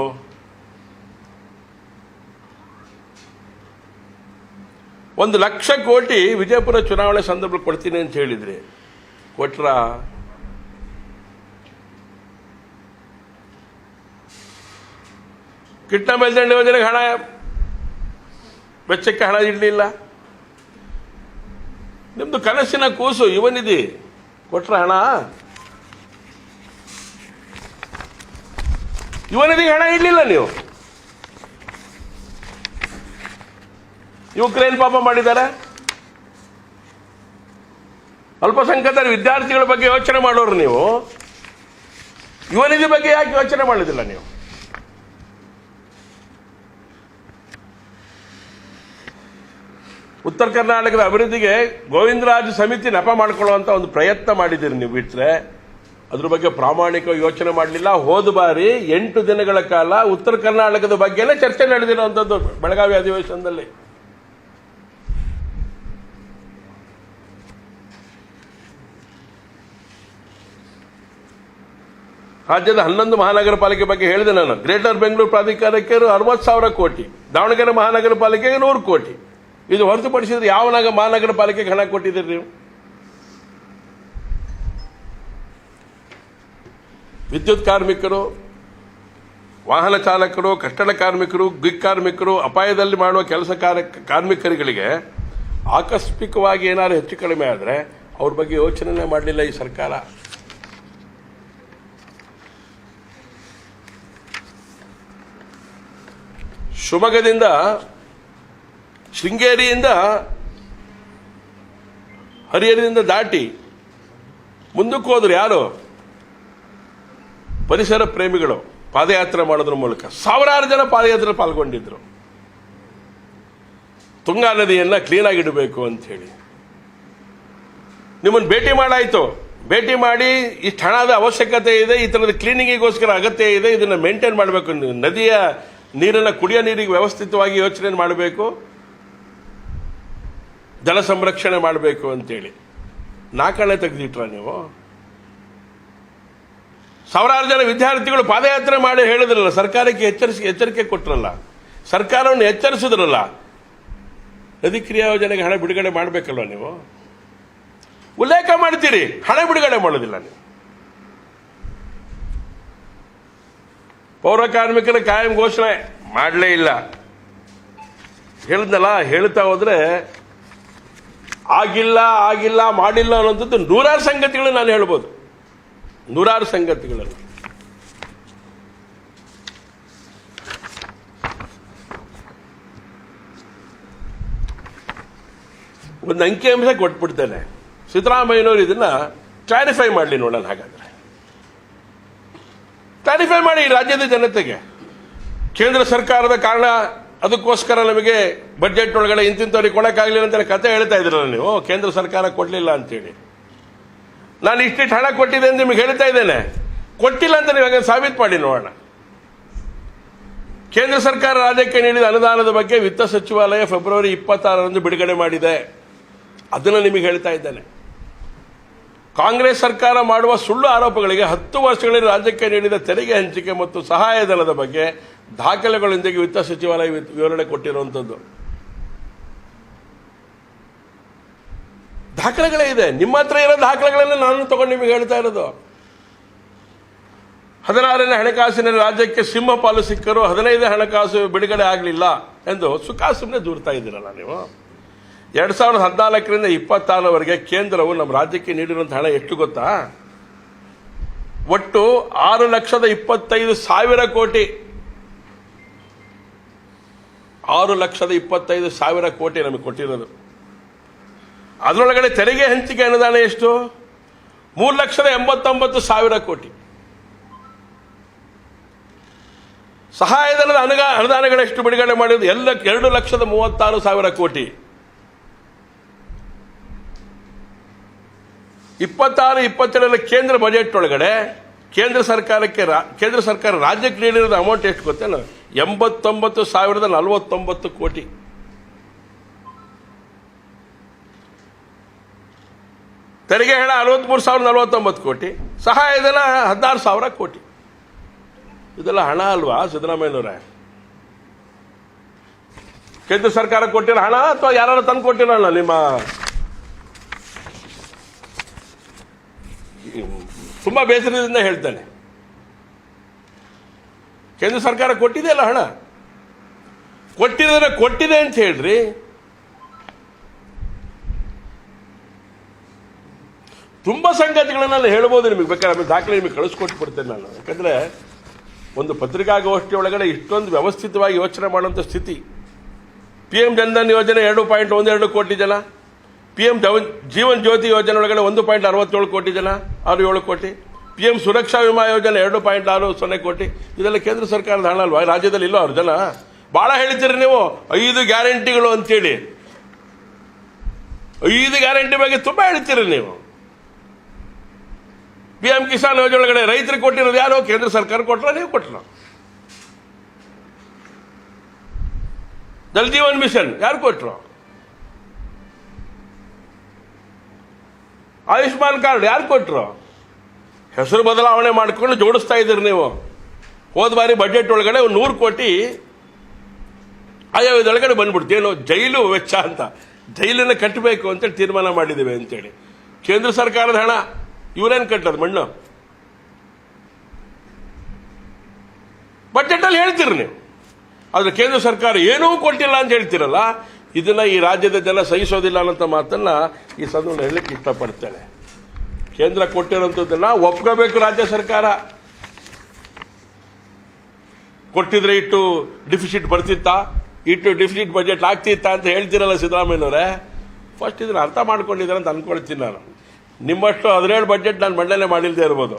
$1,00,000 ಕೋಟಿ ವಿಜಯಪುರ ಚುನಾವಣೆ ಸಂದರ್ಭದಲ್ಲಿ ಕೊಡ್ತೀನಿ ಅಂತ ಹೇಳಿದ್ರಿ, ಕೊಟ್ರ? ಕಿಟ್ನ ಮೇಲ್ದಂಡ ಯೋಜನೆಗೆ ಹಣ ವೆಚ್ಚಕ್ಕೆ ಹಣ ಇಡಲಿಲ್ಲ. ನಿಮ್ದು ಕನಸಿನ ಕೂಸು ಯುವ ನಿಧಿ ಕೊಟ್ರ ಹಣ, ಯುವ ನಿಧಿಗೆ ಹಣ ಇಡಲಿಲ್ಲ ನೀವು. ಯುವಕರೇನು ಪಾಪ ಮಾಡಿದ್ದಾರೆ? ಅಲ್ಪಸಂಖ್ಯಾತರ ವಿದ್ಯಾರ್ಥಿಗಳ ಬಗ್ಗೆ ಯೋಚನೆ ಮಾಡೋರು ನೀವು, ಯುವ ನಿಧಿ ಬಗ್ಗೆ ಯಾಕೆ ಯೋಚನೆ ಮಾಡೋದಿಲ್ಲ ನೀವು? ಉತ್ತರ ಕರ್ನಾಟಕದ ಅಭಿವೃದ್ಧಿಗೆ ಗೋವಿಂದರಾಜ್ ಸಮಿತಿ ನೆಪ ಮಾಡ್ಕೊಳ್ಳುವಂತ ಒಂದು ಪ್ರಯತ್ನ ಮಾಡಿದ್ದೀರಿ ನೀವು. ಬಿಟ್ರೆ ಅದ್ರ ಬಗ್ಗೆ ಪ್ರಾಮಾಣಿಕ ಯೋಚನೆ ಮಾಡಲಿಲ್ಲ. ಹೋದ ಬಾರಿ 8 ದಿನಗಳ ಕಾಲ ಉತ್ತರ ಕರ್ನಾಟಕದ ಬಗ್ಗೆನೇ ಚರ್ಚೆ ನಡೆದಿರುವಂತದ್ದು ಬೆಳಗಾವಿ ಅಧಿವೇಶನದಲ್ಲಿ. ರಾಜ್ಯದ 11 ಮಹಾನಗರ ಪಾಲಿಕೆ ಬಗ್ಗೆ ಹೇಳಿದೆ ನಾನು. ಗ್ರೇಟರ್ ಬೆಂಗಳೂರು ಪ್ರಾಧಿಕಾರಕ್ಕೆ 60,000 ಕೋಟಿ, ದಾವಣಗೆರೆ ಮಹಾನಗರ ಪಾಲಿಕೆಗೆ 100 ಕೋಟಿ. ಇದು ಹೊರತುಪಡಿಸಿದ್ರೆ ಯಾವ ಮಹಾನಗರ ಪಾಲಿಕೆಗೆ ಹಣ ಕೊಟ್ಟಿದ್ದೀರಿ ನೀವು? ವಿದ್ಯುತ್ ಕಾರ್ಮಿಕರು, ವಾಹನ ಚಾಲಕರು, ಕಟ್ಟಡ ಕಾರ್ಮಿಕರು, ಗಿಗ್ ಕಾರ್ಮಿಕರು, ಅಪಾಯದಲ್ಲಿ ಮಾಡುವ ಕೆಲಸ ಕಾರ್ಮಿಕರುಗಳಿಗೆ ಆಕಸ್ಮಿಕವಾಗಿ ಏನಾದ್ರು ಹೆಚ್ಚು ಕಡಿಮೆ ಆದರೆ ಅವ್ರ ಬಗ್ಗೆ ಯೋಚನೆ ಮಾಡಲಿಲ್ಲ ಈ ಸರ್ಕಾರ. ಶಿವಮೊಗ್ಗದಿಂದ ಶೃಂಗೇರಿಯಿಂದ ಹರಿಹರದಿಂದ ದಾಟಿ ಮುಂದಕ್ಕೆ ಹೋದ್ರು ಯಾರು? ಪರಿಸರ ಪ್ರೇಮಿಗಳು ಪಾದಯಾತ್ರೆ ಮಾಡೋದ್ರ ಮೂಲಕ 1000 ಜನ ಪಾದಯಾತ್ರೆ ಪಾಲ್ಗೊಂಡಿದ್ರು. ತುಂಗಾ ನದಿಯನ್ನ ಕ್ಲೀನ್ ಆಗಿಡಬೇಕು ಅಂತ ಹೇಳಿ ನಿಮ್ಮನ್ನು ಭೇಟಿ ಮಾಡಾಯ್ತು. ಭೇಟಿ ಮಾಡಿ ಇಷ್ಟು ಹಣದ ಅವಶ್ಯಕತೆ ಇದೆ, ಈ ತರದ ಕ್ಲೀನಿಂಗಿಗೋಸ್ಕರ ಅಗತ್ಯ ಇದೆ, ಇದನ್ನ ಮೇಂಟೈನ್ ಮಾಡಬೇಕು, ನದಿಯ ನೀರನ್ನ ಕುಡಿಯೋ ನೀರಿಗೆ ವ್ಯವಸ್ಥಿತವಾಗಿ ಯೋಚನೆ ಮಾಡಬೇಕು, ಜಲ ಸಂರಕ್ಷಣೆ ಮಾಡಬೇಕು ಅಂತೇಳಿ 4 ತೆಗೆದಿಟ್ರ ನೀವು? 1000 ಜನ ವಿದ್ಯಾರ್ಥಿಗಳು ಪಾದಯಾತ್ರೆ ಮಾಡಿ ಹೇಳಿದ್ರಲ್ಲ, ಸರ್ಕಾರಕ್ಕೆ ಎಚ್ಚರಿಕೆ ಕೊಟ್ರಲ್ಲ, ಸರ್ಕಾರವನ್ನು ಎಚ್ಚರಿಸಿದ್ರಲ್ಲ, ನದಿ ಕ್ರಿಯಾ ಯೋಜನೆಗೆ ಹಣ ಬಿಡುಗಡೆ ಮಾಡಬೇಕಲ್ವ ನೀವು? ಉಲ್ಲೇಖ ಮಾಡ್ತೀರಿ, ಹಣ ಬಿಡುಗಡೆ ಮಾಡೋದಿಲ್ಲ ನೀವು. ಪೌರ ಕಾರ್ಮಿಕರ ಕಾಯಂ ಘೋಷಣೆ ಮಾಡಲೇ ಇಲ್ಲ. ಹೇಳಿದ್ನಲ್ಲ, ಹೇಳ್ತಾ ಹೋದ್ರೆ ಆಗಿಲ್ಲ ಆಗಿಲ್ಲ ಮಾಡಿಲ್ಲ ಅನ್ನೋಂಥದ್ದು 100 ಸಂಗತಿಗಳು ನಾನು ಹೇಳ್ಬೋದು, 100 ಸಂಗತಿಗಳನ್ನು. ಒಂದು ಅಂಕಿಅಂಶ ಕೊಟ್ಬಿಡ್ತೇನೆ, ಸಿದ್ದರಾಮಯ್ಯನವರು ಇದನ್ನ ಕ್ಲಾರಿಫೈ ಮಾಡಲಿ ನೋಡೋಣ. ಹಾಗಾದ್ರೆ ಕ್ಲಾರಿಫೈ ಮಾಡಿ ರಾಜ್ಯದ ಜನತೆಗೆ. ಕೇಂದ್ರ ಸರ್ಕಾರದ ಕಾರಣ, ಅದಕ್ಕೋಸ್ಕರ ನಮಗೆ ಬಜೆಟ್ ಒಳಗಡೆ ಇಂತಿಂತವ್ರಿಗೆ ಕೊಡಕ್ಕಾಗಲಿಲ್ಲ ಅಂತ ಕತೆ ಹೇಳ್ತಾ ಇದ್ರಲ್ಲ ನೀವು, ಕೇಂದ್ರ ಸರ್ಕಾರ ಕೊಡ್ಲಿಲ್ಲ ಅಂತೇಳಿ. ನಾನು ಇಷ್ಟಿಟ್ಟು ಹಣ ಕೊಟ್ಟಿದೆ ಅಂತ ನಿಮಗೆ ಹೇಳ್ತಾ ಇದ್ದೇನೆ, ಕೊಟ್ಟಿಲ್ಲ ಅಂತ ನೀವು ಸಾಬೀತು ಮಾಡಿ ನೋಡೋಣ. ಕೇಂದ್ರ ಸರ್ಕಾರ ರಾಜ್ಯಕ್ಕೆ ನೀಡಿದ ಅನುದಾನದ ಬಗ್ಗೆ ವಿತ್ತ ಸಚಿವಾಲಯ ಫೆಬ್ರವರಿ 26ರಂದು ಬಿಡುಗಡೆ ಮಾಡಿದೆ, ಅದನ್ನು ನಿಮಗೆ ಹೇಳ್ತಾ ಇದ್ದೇನೆ. ಕಾಂಗ್ರೆಸ್ ಸರ್ಕಾರ ಮಾಡುವ ಸುಳ್ಳು ಆರೋಪಗಳಿಗೆ 10 ವರ್ಷಗಳಲ್ಲಿ ರಾಜ್ಯಕ್ಕೆ ನೀಡಿದ ತೆರಿಗೆ ಹಂಚಿಕೆ ಮತ್ತು ಸಹಾಯಧನದ ಬಗ್ಗೆ ದಾಖಲೆಗಳೊಂದಿಗೆ ವಿತ್ತ ಸಚಿವಾಲಯ ವಿವರಣೆ ಕೊಟ್ಟಿರುವಂಥದ್ದು. ದಾಖಲೆಗಳೇ ಇದೆ, ನಿಮ್ಮ ಹತ್ರ ಇರೋ ದಾಖಲೆಗಳನ್ನು ನಾನು ತಗೊಂಡು ನಿಮಗೆ ಹೇಳ್ತಾ ಇರೋದು. 16ನೇ ಹಣಕಾಸಿನ ರಾಜ್ಯಕ್ಕೆ ಸಿಂಹ ಪಾಲು ಸಿಕ್ಕರು, 15 ಹಣಕಾಸು ಬಿಡುಗಡೆ ಆಗಲಿಲ್ಲ ಎಂದು ಸುಮ್ಮನೆ ದೂರ್ತಾ ಇದ್ದೀರಲ್ಲ ನೀವು. 2014ರಿಂದ 26ರವರೆಗೆ ಕೇಂದ್ರವು ನಮ್ಮ ರಾಜ್ಯಕ್ಕೆ ನೀಡಿರುವಂಥ ಹಣ ಎಷ್ಟು ಗೊತ್ತಾ? ಒಟ್ಟು 6,25,000 ಕೋಟಿ. 6,25,000 ಕೋಟಿ ನಮಗೆ ಕೊಟ್ಟಿರೋದು. ಅದರೊಳಗಡೆ ತೆರಿಗೆ ಹಂಚಿಕೆ ಅನುದಾನ ಎಷ್ಟು? 3,89,000 ಕೋಟಿ. ಸಹಾಯಧನದ ಅನುದಾನಗಳೆಷ್ಟು ಬಿಡುಗಡೆ ಮಾಡಿರೋದು? 2,36,000 ಕೋಟಿ. 26-27 ಕೇಂದ್ರ ಬಜೆಟ್ ಒಳಗಡೆ ಕೇಂದ್ರ ಸರ್ಕಾರ ರಾಜ್ಯಕ್ಕೆ ನೀಡಿರೋದು ಅಮೌಂಟ್ ಎಷ್ಟು ಗೊತ್ತೇನು? 89,049 ಕೋಟಿ. ತೆರಿಗೆ ಹಣ 63,049 ಕೋಟಿ, ಸಹಾಯಧನ 16,000 ಕೋಟಿ. ಇದೆಲ್ಲ ಹಣ ಅಲ್ವಾ ಸಿದ್ದರಾಮಯ್ಯನವರೇ? ಕೇಂದ್ರ ಸರ್ಕಾರ ಕೊಟ್ಟಿರೋ ಹಣ ಅಥವಾ ಯಾರು ತಂದು ಕೊಟ್ಟಿರೋಣ? ನಿಮ್ಮ ತುಂಬಾ ಬೇಸರದಿಂದ ಹೇಳ್ತಾನೆ, ಕೇಂದ್ರ ಸರ್ಕಾರ ಕೊಟ್ಟಿದೆಯಲ್ಲ ಹಣ, ಕೊಟ್ಟಿದೆ ಅಂತ ಹೇಳ್ರಿ. ತುಂಬ ಸಂಗತಿಗಳನ್ನೆಲ್ಲ ಹೇಳ್ಬೋದು ನಿಮಗೆ, ಬೇಕಾದ್ರೆ ಆಮೇಲೆ ದಾಖಲೆ ನಿಮಗೆ ಕಳಿಸ್ಕೊಟ್ಬಿಡ್ತೇನೆ ನಾನು. ಯಾಕಂದರೆ ಒಂದು ಪತ್ರಿಕಾಗೋಷ್ಠಿ ಒಳಗಡೆ ಇಷ್ಟೊಂದು ವ್ಯವಸ್ಥಿತವಾಗಿ ಯೋಚನೆ ಮಾಡುವಂಥ ಸ್ಥಿತಿ. PM ಜನ್ಧನ್ ಯೋಜನೆ 2.12 ಕೋಟಿ ಜನ, PM ಜೀವನ್ ಜ್ಯೋತಿ ಯೋಜನೆ ಒಳಗಡೆ 1.67 ಕೋಟಿ ಜನ, 6-7 ಕೋಟಿ, PM ಸುರಕ್ಷಾ ವಿಮಾ ಯೋಜನೆ 2.60 ಕೋಟಿ. ಇದೆಲ್ಲ ಕೇಂದ್ರ ಸರ್ಕಾರದ ಹಣ ಅಲ್ವಾ? ರಾಜ್ಯದಲ್ಲಿ ಇಲ್ಲೋ ಅವ್ರ ಜನ? ಭಾಳ ಹೇಳ್ತೀರಿ ನೀವು 5 ಗ್ಯಾರಂಟಿಗಳು ಅಂತೇಳಿ. 5 ಗ್ಯಾರಂಟಿ ಬಗ್ಗೆ ತುಂಬ ಹೇಳ್ತೀರಿ ನೀವು. PM ಕಿಸಾನ್ ಯೋಜನೆ ಒಳಗಡೆ ರೈತರಿಗೆ ಕೊಟ್ಟಿರೋದು ಯಾರು? ಕೇಂದ್ರ ಸರ್ಕಾರ ಕೊಟ್ಟರ, ನೀವು ಕೊಟ್ಟರ? ಜಲ್ ಜೀವನ್ ಮಿಷನ್ ಯಾರು ಕೊಟ್ಟರು? ಆಯುಷ್ಮಾನ್ ಕಾರ್ಡ್ ಯಾರು ಕೊಟ್ಟರು? ಹೆಸರು ಬದಲಾವಣೆ ಮಾಡಿಕೊಂಡು ಜೋಡಿಸ್ತಾ ಇದ್ದೀರಿ ನೀವು. ಹೋದ ಬಾರಿ ಬಜೆಟ್ ಒಳಗಡೆ 100 ಕೋಟಿ ಆಯವ್ಯದೊಳಗಡೆ ಬಂದ್ಬಿಡ್ತೇನೋ ಜೈಲು ವೆಚ್ಚ ಅಂತ, ಜೈಲನ್ನು ಕಟ್ಟಬೇಕು ಅಂತೇಳಿ ತೀರ್ಮಾನ ಮಾಡಿದ್ದೇವೆ ಅಂತೇಳಿ. ಕೇಂದ್ರ ಸರ್ಕಾರದ ಹಣ ಇವರೇನು ಕಟ್ಟೋದು? ಮಣ್ಣು. ಬಜೆಟಲ್ಲಿ ಹೇಳ್ತೀರಿ ನೀವು, ಆದರೆ ಕೇಂದ್ರ ಸರ್ಕಾರ ಏನೂ ಕೊಟ್ಟಿಲ್ಲ ಅಂತ ಹೇಳ್ತೀರಲ್ಲ. ಇದನ್ನ ಈ ರಾಜ್ಯದ ಜನ ಸಹಿಸೋದಿಲ್ಲ ಅನ್ನೋ ಮಾತನ್ನ ಈ ಸಂದರ್ಭದಲ್ಲಿ ಹೇಳಲಿಕ್ಕೆ ಇಷ್ಟಪಡ್ತೇನೆ. ಕೇಂದ್ರ ಕೊಟ್ಟಿರೋಂಥದ್ದನ್ನ ಒಪ್ಕೋಬೇಕು ರಾಜ್ಯ ಸರ್ಕಾರ. ಕೊಟ್ಟಿದ್ರೆ ಇಟ್ಟು ಡಿಫಿಸಿಟ್ ಬರ್ತಿತ್ತಾ, ಇಟ್ಟು ಡಿಫಿಸಿಟ್ ಬಜೆಟ್ ಆಗ್ತಿತ್ತಾ ಅಂತ ಹೇಳ್ತೀರಲ್ಲ ಸಿದ್ದರಾಮಯ್ಯನವರೇ. ಫಸ್ಟ್ ಇದನ್ನ ಅರ್ಥ ಮಾಡ್ಕೊಂಡಿದ್ದಾರೆ ಅಂತ ಅನ್ಕೊಳ್ತೀನಿ ನಾನು. ನಿಮ್ಮಷ್ಟು 17 ಬಜೆಟ್ ನಾನು ಮಂಡನೆ ಮಾಡಿಲ್ಲದೆ ಇರ್ಬೋದು,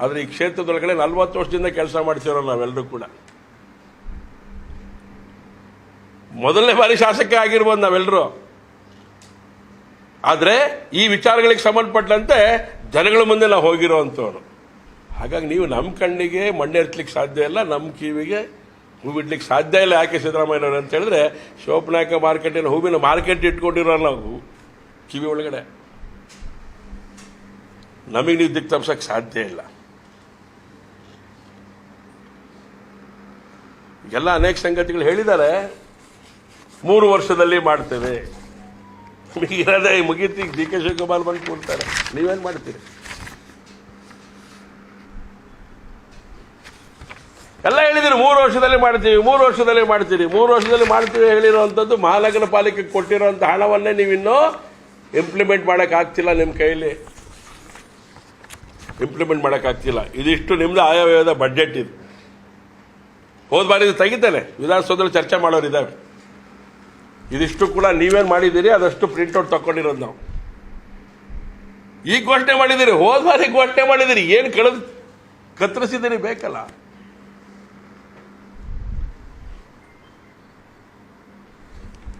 ಆದರೆ ಈ ಕ್ಷೇತ್ರದೊಳಗಡೆ 40 ವರ್ಷದಿಂದ ಕೆಲಸ ಮಾಡ್ತಿರೋ ನಾವೆಲ್ಲರೂ ಕೂಡ. ಮೊದಲನೇ ಬಾರಿ ಶಾಸಕ ಆಗಿರ್ಬೋದು ನಾವೆಲ್ಲರೂ, ಆದರೆ ಈ ವಿಚಾರಗಳಿಗೆ ಸಂಬಂಧಪಟ್ಟಂತೆ ಜನಗಳ ಮುಂದೆ ನಾವು ಹೋಗಿರೋವಂಥವ್ರು. ಹಾಗಾಗಿ ನೀವು ನಮ್ಮ ಕಣ್ಣಿಗೆ ಮಣ್ಣೆರ್ಸ್ಲಿಕ್ಕೆ ಸಾಧ್ಯ ಇಲ್ಲ, ನಮ್ಮ ಕಿವಿಗೆ ಹೂ ಬಿಡ್ಲಿಕ್ಕೆ ಸಾಧ್ಯ ಇಲ್ಲ. ಯಾಕೆ ಸಿದ್ದರಾಮಯ್ಯನವರು ಅಂತ ಹೇಳಿದ್ರೆ, ಶೋಭನಾಯಕ ಮಾರ್ಕೆಟಿನ ಹೂವಿನ ಮಾರ್ಕೆಟ್ ಇಟ್ಕೊಂಡಿರೋ ನಾವು ಕಿವಿ ಒಳಗಡೆ. ನಮಗೆ ನೀವು ದಿಕ್ಕು ತಪ್ಪಿಸಕ್ಕೆ ಸಾಧ್ಯ ಇಲ್ಲ. ಎಲ್ಲ ಅನೇಕ ಸಂಗತಿಗಳು ಹೇಳಿದ್ದಾರೆ. 3 ವರ್ಷದಲ್ಲಿ ಮಾಡ್ತೇವೆ, ಇರೋದೇ ಮುಗೀತಿ. DK ಶಿವಕುಮಾರ್ ಬಂದು ಕೊಡ್ತಾರೆ, ನೀವೇನು ಮಾಡ್ತೀರಿ? ಎಲ್ಲ ಹೇಳಿದಿರಿ 3 ವರ್ಷದಲ್ಲಿ ಮಾಡ್ತೀವಿ, 3 ವರ್ಷದಲ್ಲಿ ಮಾಡ್ತೀರಿ, 3 ವರ್ಷದಲ್ಲಿ ಮಾಡ್ತೀವಿ ಹೇಳಿರುವಂಥದ್ದು ಮಹಾನಗರ ಪಾಲಿಕೆಗೆ ಕೊಟ್ಟಿರುವಂಥ ಹಣವನ್ನೇ ನೀವಿನ್ನೂ ಇಂಪ್ಲಿಮೆಂಟ್ ಮಾಡೋಕ್ಕಾಗ್ತಿಲ್ಲ. ನಿಮ್ಮ ಕೈಯಲ್ಲಿ ಇಂಪ್ಲಿಮೆಂಟ್ ಮಾಡೋಕ್ಕಾಗ್ತಿಲ್ಲ. ಇದಿಷ್ಟು ನಿಮ್ಮದು ಆಯವ್ಯಯದ ಬಡ್ಜೆಟ್. ಇದು ಹೋದ ಬಾರಿ ತೆಗಿತಾನೆ, ವಿಧಾನಸೌಧದಲ್ಲಿ ಚರ್ಚೆ ಮಾಡೋರು ಇದ್ದಾವೆ. ಇದಿಷ್ಟು ಕೂಡ ನೀವೇನು ಮಾಡಿದ್ದೀರಿ ಅದಷ್ಟು ಪ್ರಿಂಟ್ಔಟ್ ತಗೊಂಡಿರೋದು ನಾವು. ಈಗ ಘೋಷಣೆ ಮಾಡಿದ್ದೀರಿ, ಹೋದ ಬಾರಿ ಘೋಷಣೆ ಮಾಡಿದ್ದೀರಿ, ಏನು ಕತ್ತರಿಸಿದ್ದೀರಿ ಬೇಕಲ್ಲ.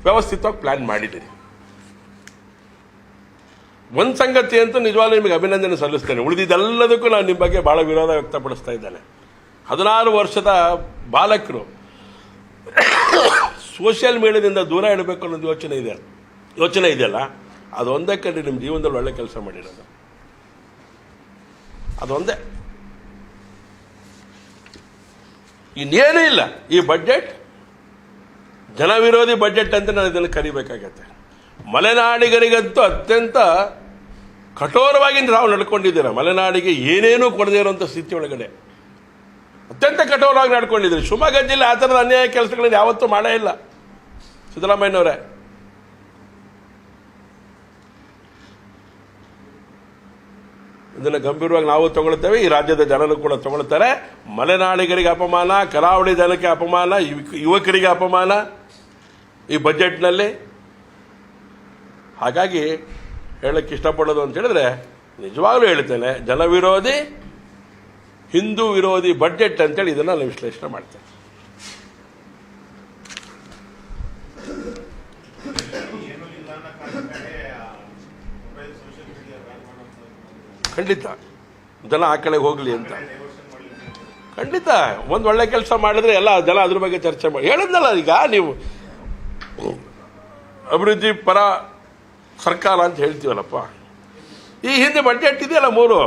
ವ್ಯವಸ್ಥಿತವಾಗಿ ಪ್ಲಾನ್ ಮಾಡಿದ್ದೀರಿ. ಒಂದು ಸಂಗತಿ ಅಂತೂ ನಿಜವಾಗ್ಲೂ ನಿಮಗೆ ಅಭಿನಂದನೆ ಸಲ್ಲಿಸ್ತೇನೆ. ಉಳಿದಿದ್ದೆಲ್ಲದಕ್ಕೂ ನಾನು ನಿಮ್ಮ ಬಗ್ಗೆ ಬಹಳ ವಿರೋಧ ವ್ಯಕ್ತಪಡಿಸ್ತಾ ಇದ್ದೇನೆ. 16 ವರ್ಷದ ಬಾಲಕರು ಸೋಷಿಯಲ್ ಮೀಡಿಯಾದಿಂದ ದೂರ ಇಡಬೇಕು ಅನ್ನೋದು ಯೋಚನೆ ಇದೆಯಲ್ಲ, ಅದೊಂದೇ ಕಂಡು ನಿಮ್ಮ ಜೀವನದಲ್ಲಿ ಒಳ್ಳೆ ಕೆಲಸ ಮಾಡಿರೋದು. ಅದೊಂದೇ, ಇನ್ನೇನೂ ಇಲ್ಲ. ಈ ಬಡ್ಜೆಟ್ ಜನವಿರೋಧಿ ಬಡ್ಜೆಟ್ ಅಂತ ನಾನು ಇದನ್ನು ಕರಿಬೇಕಾಗತ್ತೆ. ಮಲೆನಾಡಿಗರಿಗಂತೂ ಅತ್ಯಂತ ಕಠೋರವಾಗಿ ನಾವು ನಡ್ಕೊಂಡಿದ್ದೀರ. ಮಲೆನಾಡಿಗೆ ಏನೇನೂ ಕೊಡದೇ ಇರುವಂಥ ಸ್ಥಿತಿ ಒಳಗಡೆ ಅತ್ಯಂತ ಕಠೋರವಾಗಿ ನಡ್ಕೊಂಡಿದ್ದೀರಿ. ಶಿವಮೊಗ್ಗ ಜಿಲ್ಲೆ ಆ ಥರದ ಅನ್ಯಾಯ ಕೆಲಸಗಳನ್ನು ಯಾವತ್ತೂ ಮಾಡೇ ಇಲ್ಲ ಸಿದ್ದರಾಮಯ್ಯನವರೇ. ಇದನ್ನು ಗಂಭೀರವಾಗಿ ನಾವು ತಗೊಳ್ತೇವೆ, ಈ ರಾಜ್ಯದ ಜನರು ಕೂಡ ತಗೊಳ್ತಾರೆ. ಮಲೆನಾಡಿಗರಿಗೆ ಅಪಮಾನ, ಕರಾವಳಿ ಜನಕ್ಕೆ ಅಪಮಾನ, ಯುವಕರಿಗೆ ಅಪಮಾನ ಈ ಬಜೆಟ್ನಲ್ಲಿ. ಹಾಗಾಗಿ ಹೇಳಕ್ಕೆ ಇಷ್ಟಪಡೋದು ಅಂತ ಹೇಳಿದ್ರೆ, ನಿಜವಾಗ್ಲೂ ಹೇಳ್ತೇನೆ, ಜನವಿರೋಧಿ ಹಿಂದೂ ವಿರೋಧಿ ಬಡ್ಜೆಟ್ ಅಂತೇಳಿ ಇದನ್ನು ನಾವು ವಿಶ್ಲೇಷಣೆ ಮಾಡ್ತೇವೆ. ಖಂಡಿತ ಜನ ಆ ಕಡೆಗೆ ಹೋಗಲಿ ಅಂತ. ಖಂಡಿತ ಒಂದು ಒಳ್ಳೆ ಕೆಲಸ ಮಾಡಿದ್ರೆ ಎಲ್ಲ ಜನ ಅದ್ರ ಬಗ್ಗೆ ಚರ್ಚೆ ಮಾಡಿ. ಹೇಳಿದ್ನಲ್ಲ ಈಗ ನೀವು ಅಭಿವೃದ್ಧಿ ಪರ ಸರ್ಕಾರ ಅಂತ ಹೇಳ್ತೀವಲ್ಲಪ್ಪ, ಈ ಹಿಂದೆ ಬಡ್ಜೆಟ್ ಇದೆಯಲ್ಲ 3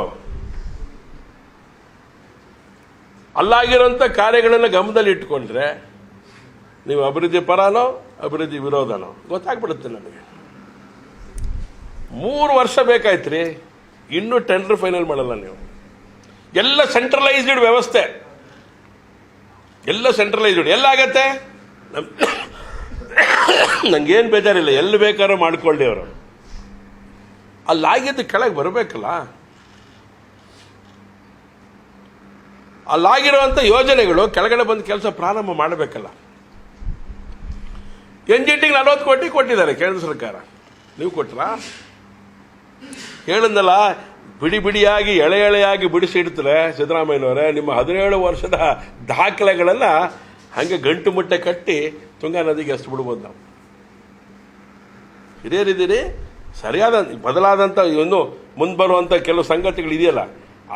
ಅಲ್ಲಾಗಿರೋಂಥ ಕಾರ್ಯಗಳನ್ನು ಗಮನದಲ್ಲಿ ಇಟ್ಕೊಂಡ್ರೆ ನೀವು ಅಭಿವೃದ್ಧಿ ಪರನೋ ಅಭಿವೃದ್ಧಿ ವಿರೋಧನೋ ಗೊತ್ತಾಗ್ಬಿಡುತ್ತೆ ನನಗೆ. 3 ವರ್ಷ ಬೇಕಾಯ್ತು ರೀ, ಇನ್ನೂ ಟೆಂಡರ್ ಫೈನಲ್ ಮಾಡಲ್ಲ ನೀವು. ಎಲ್ಲ ಸೆಂಟ್ರಲೈಸ್ಡ್ ವ್ಯವಸ್ಥೆ, ಎಲ್ಲ ಸೆಂಟ್ರಲೈಸ್ಡ್ ಎಲ್ಲಾಗತ್ತೆ ನಂಗೇನು ಬೇಜಾರಿಲ್ಲ, ಎಲ್ಲಿ ಬೇಕಾದ್ರೂ ಮಾಡ್ಕೊಳ್ಳಿ ಅವರು. ಅಲ್ಲಾಗಿದ್ದು ಕೆಳಗೆ ಬರಬೇಕಲ್ಲ. ಅಲ್ಲಾಗಿರುವಂಥ ಯೋಜನೆಗಳು ಕೆಳಗಡೆ ಬಂದು ಕೆಲಸ ಪ್ರಾರಂಭ ಮಾಡಬೇಕಲ್ಲ. NGTಗೆ 40 ಕೋಟಿ ಕೊಟ್ಟಿದ್ದಾರೆ ಕೇಂದ್ರ ಸರ್ಕಾರ, ನೀವು ಕೊಟ್ರಾ? ಹೇಳಿದ್ನಲ್ಲ, ಬಿಡಿ ಬಿಡಿಯಾಗಿ ಎಳೆಯಾಗಿ ಬಿಡಿಸಿಡ್ತಾರೆ ಸಿದ್ದರಾಮಯ್ಯನವರೇ. ನಿಮ್ಮ 17 ವರ್ಷದ ದಾಖಲೆಗಳೆಲ್ಲ ಹಾಗೆ ಗಂಟು ಮುಟ್ಟೆ ಕಟ್ಟಿ ತುಂಗಾ ನದಿಗೆ ಎಷ್ಟು ಬಿಡ್ಬೋದು ನಾವು. ಹಿರಿಯರಿದ್ದೀರಿ, ಸರಿಯಾದ ಬದಲಾದಂಥ ಇನ್ನು ಮುಂದೆ ಬರುವಂಥ ಕೆಲವು ಸಂಗತಿಗಳು ಇದೆಯಲ್ಲ,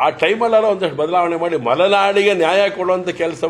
ಆ ಟೈಮಲ್ಲಾರ ಒಂದಷ್ಟು ಬದಲಾವಣೆ ಮಾಡಿ ಮಲೆನಾಡಿಗೆ ನ್ಯಾಯ ಕೊಡುವಂಥ ಕೆಲಸ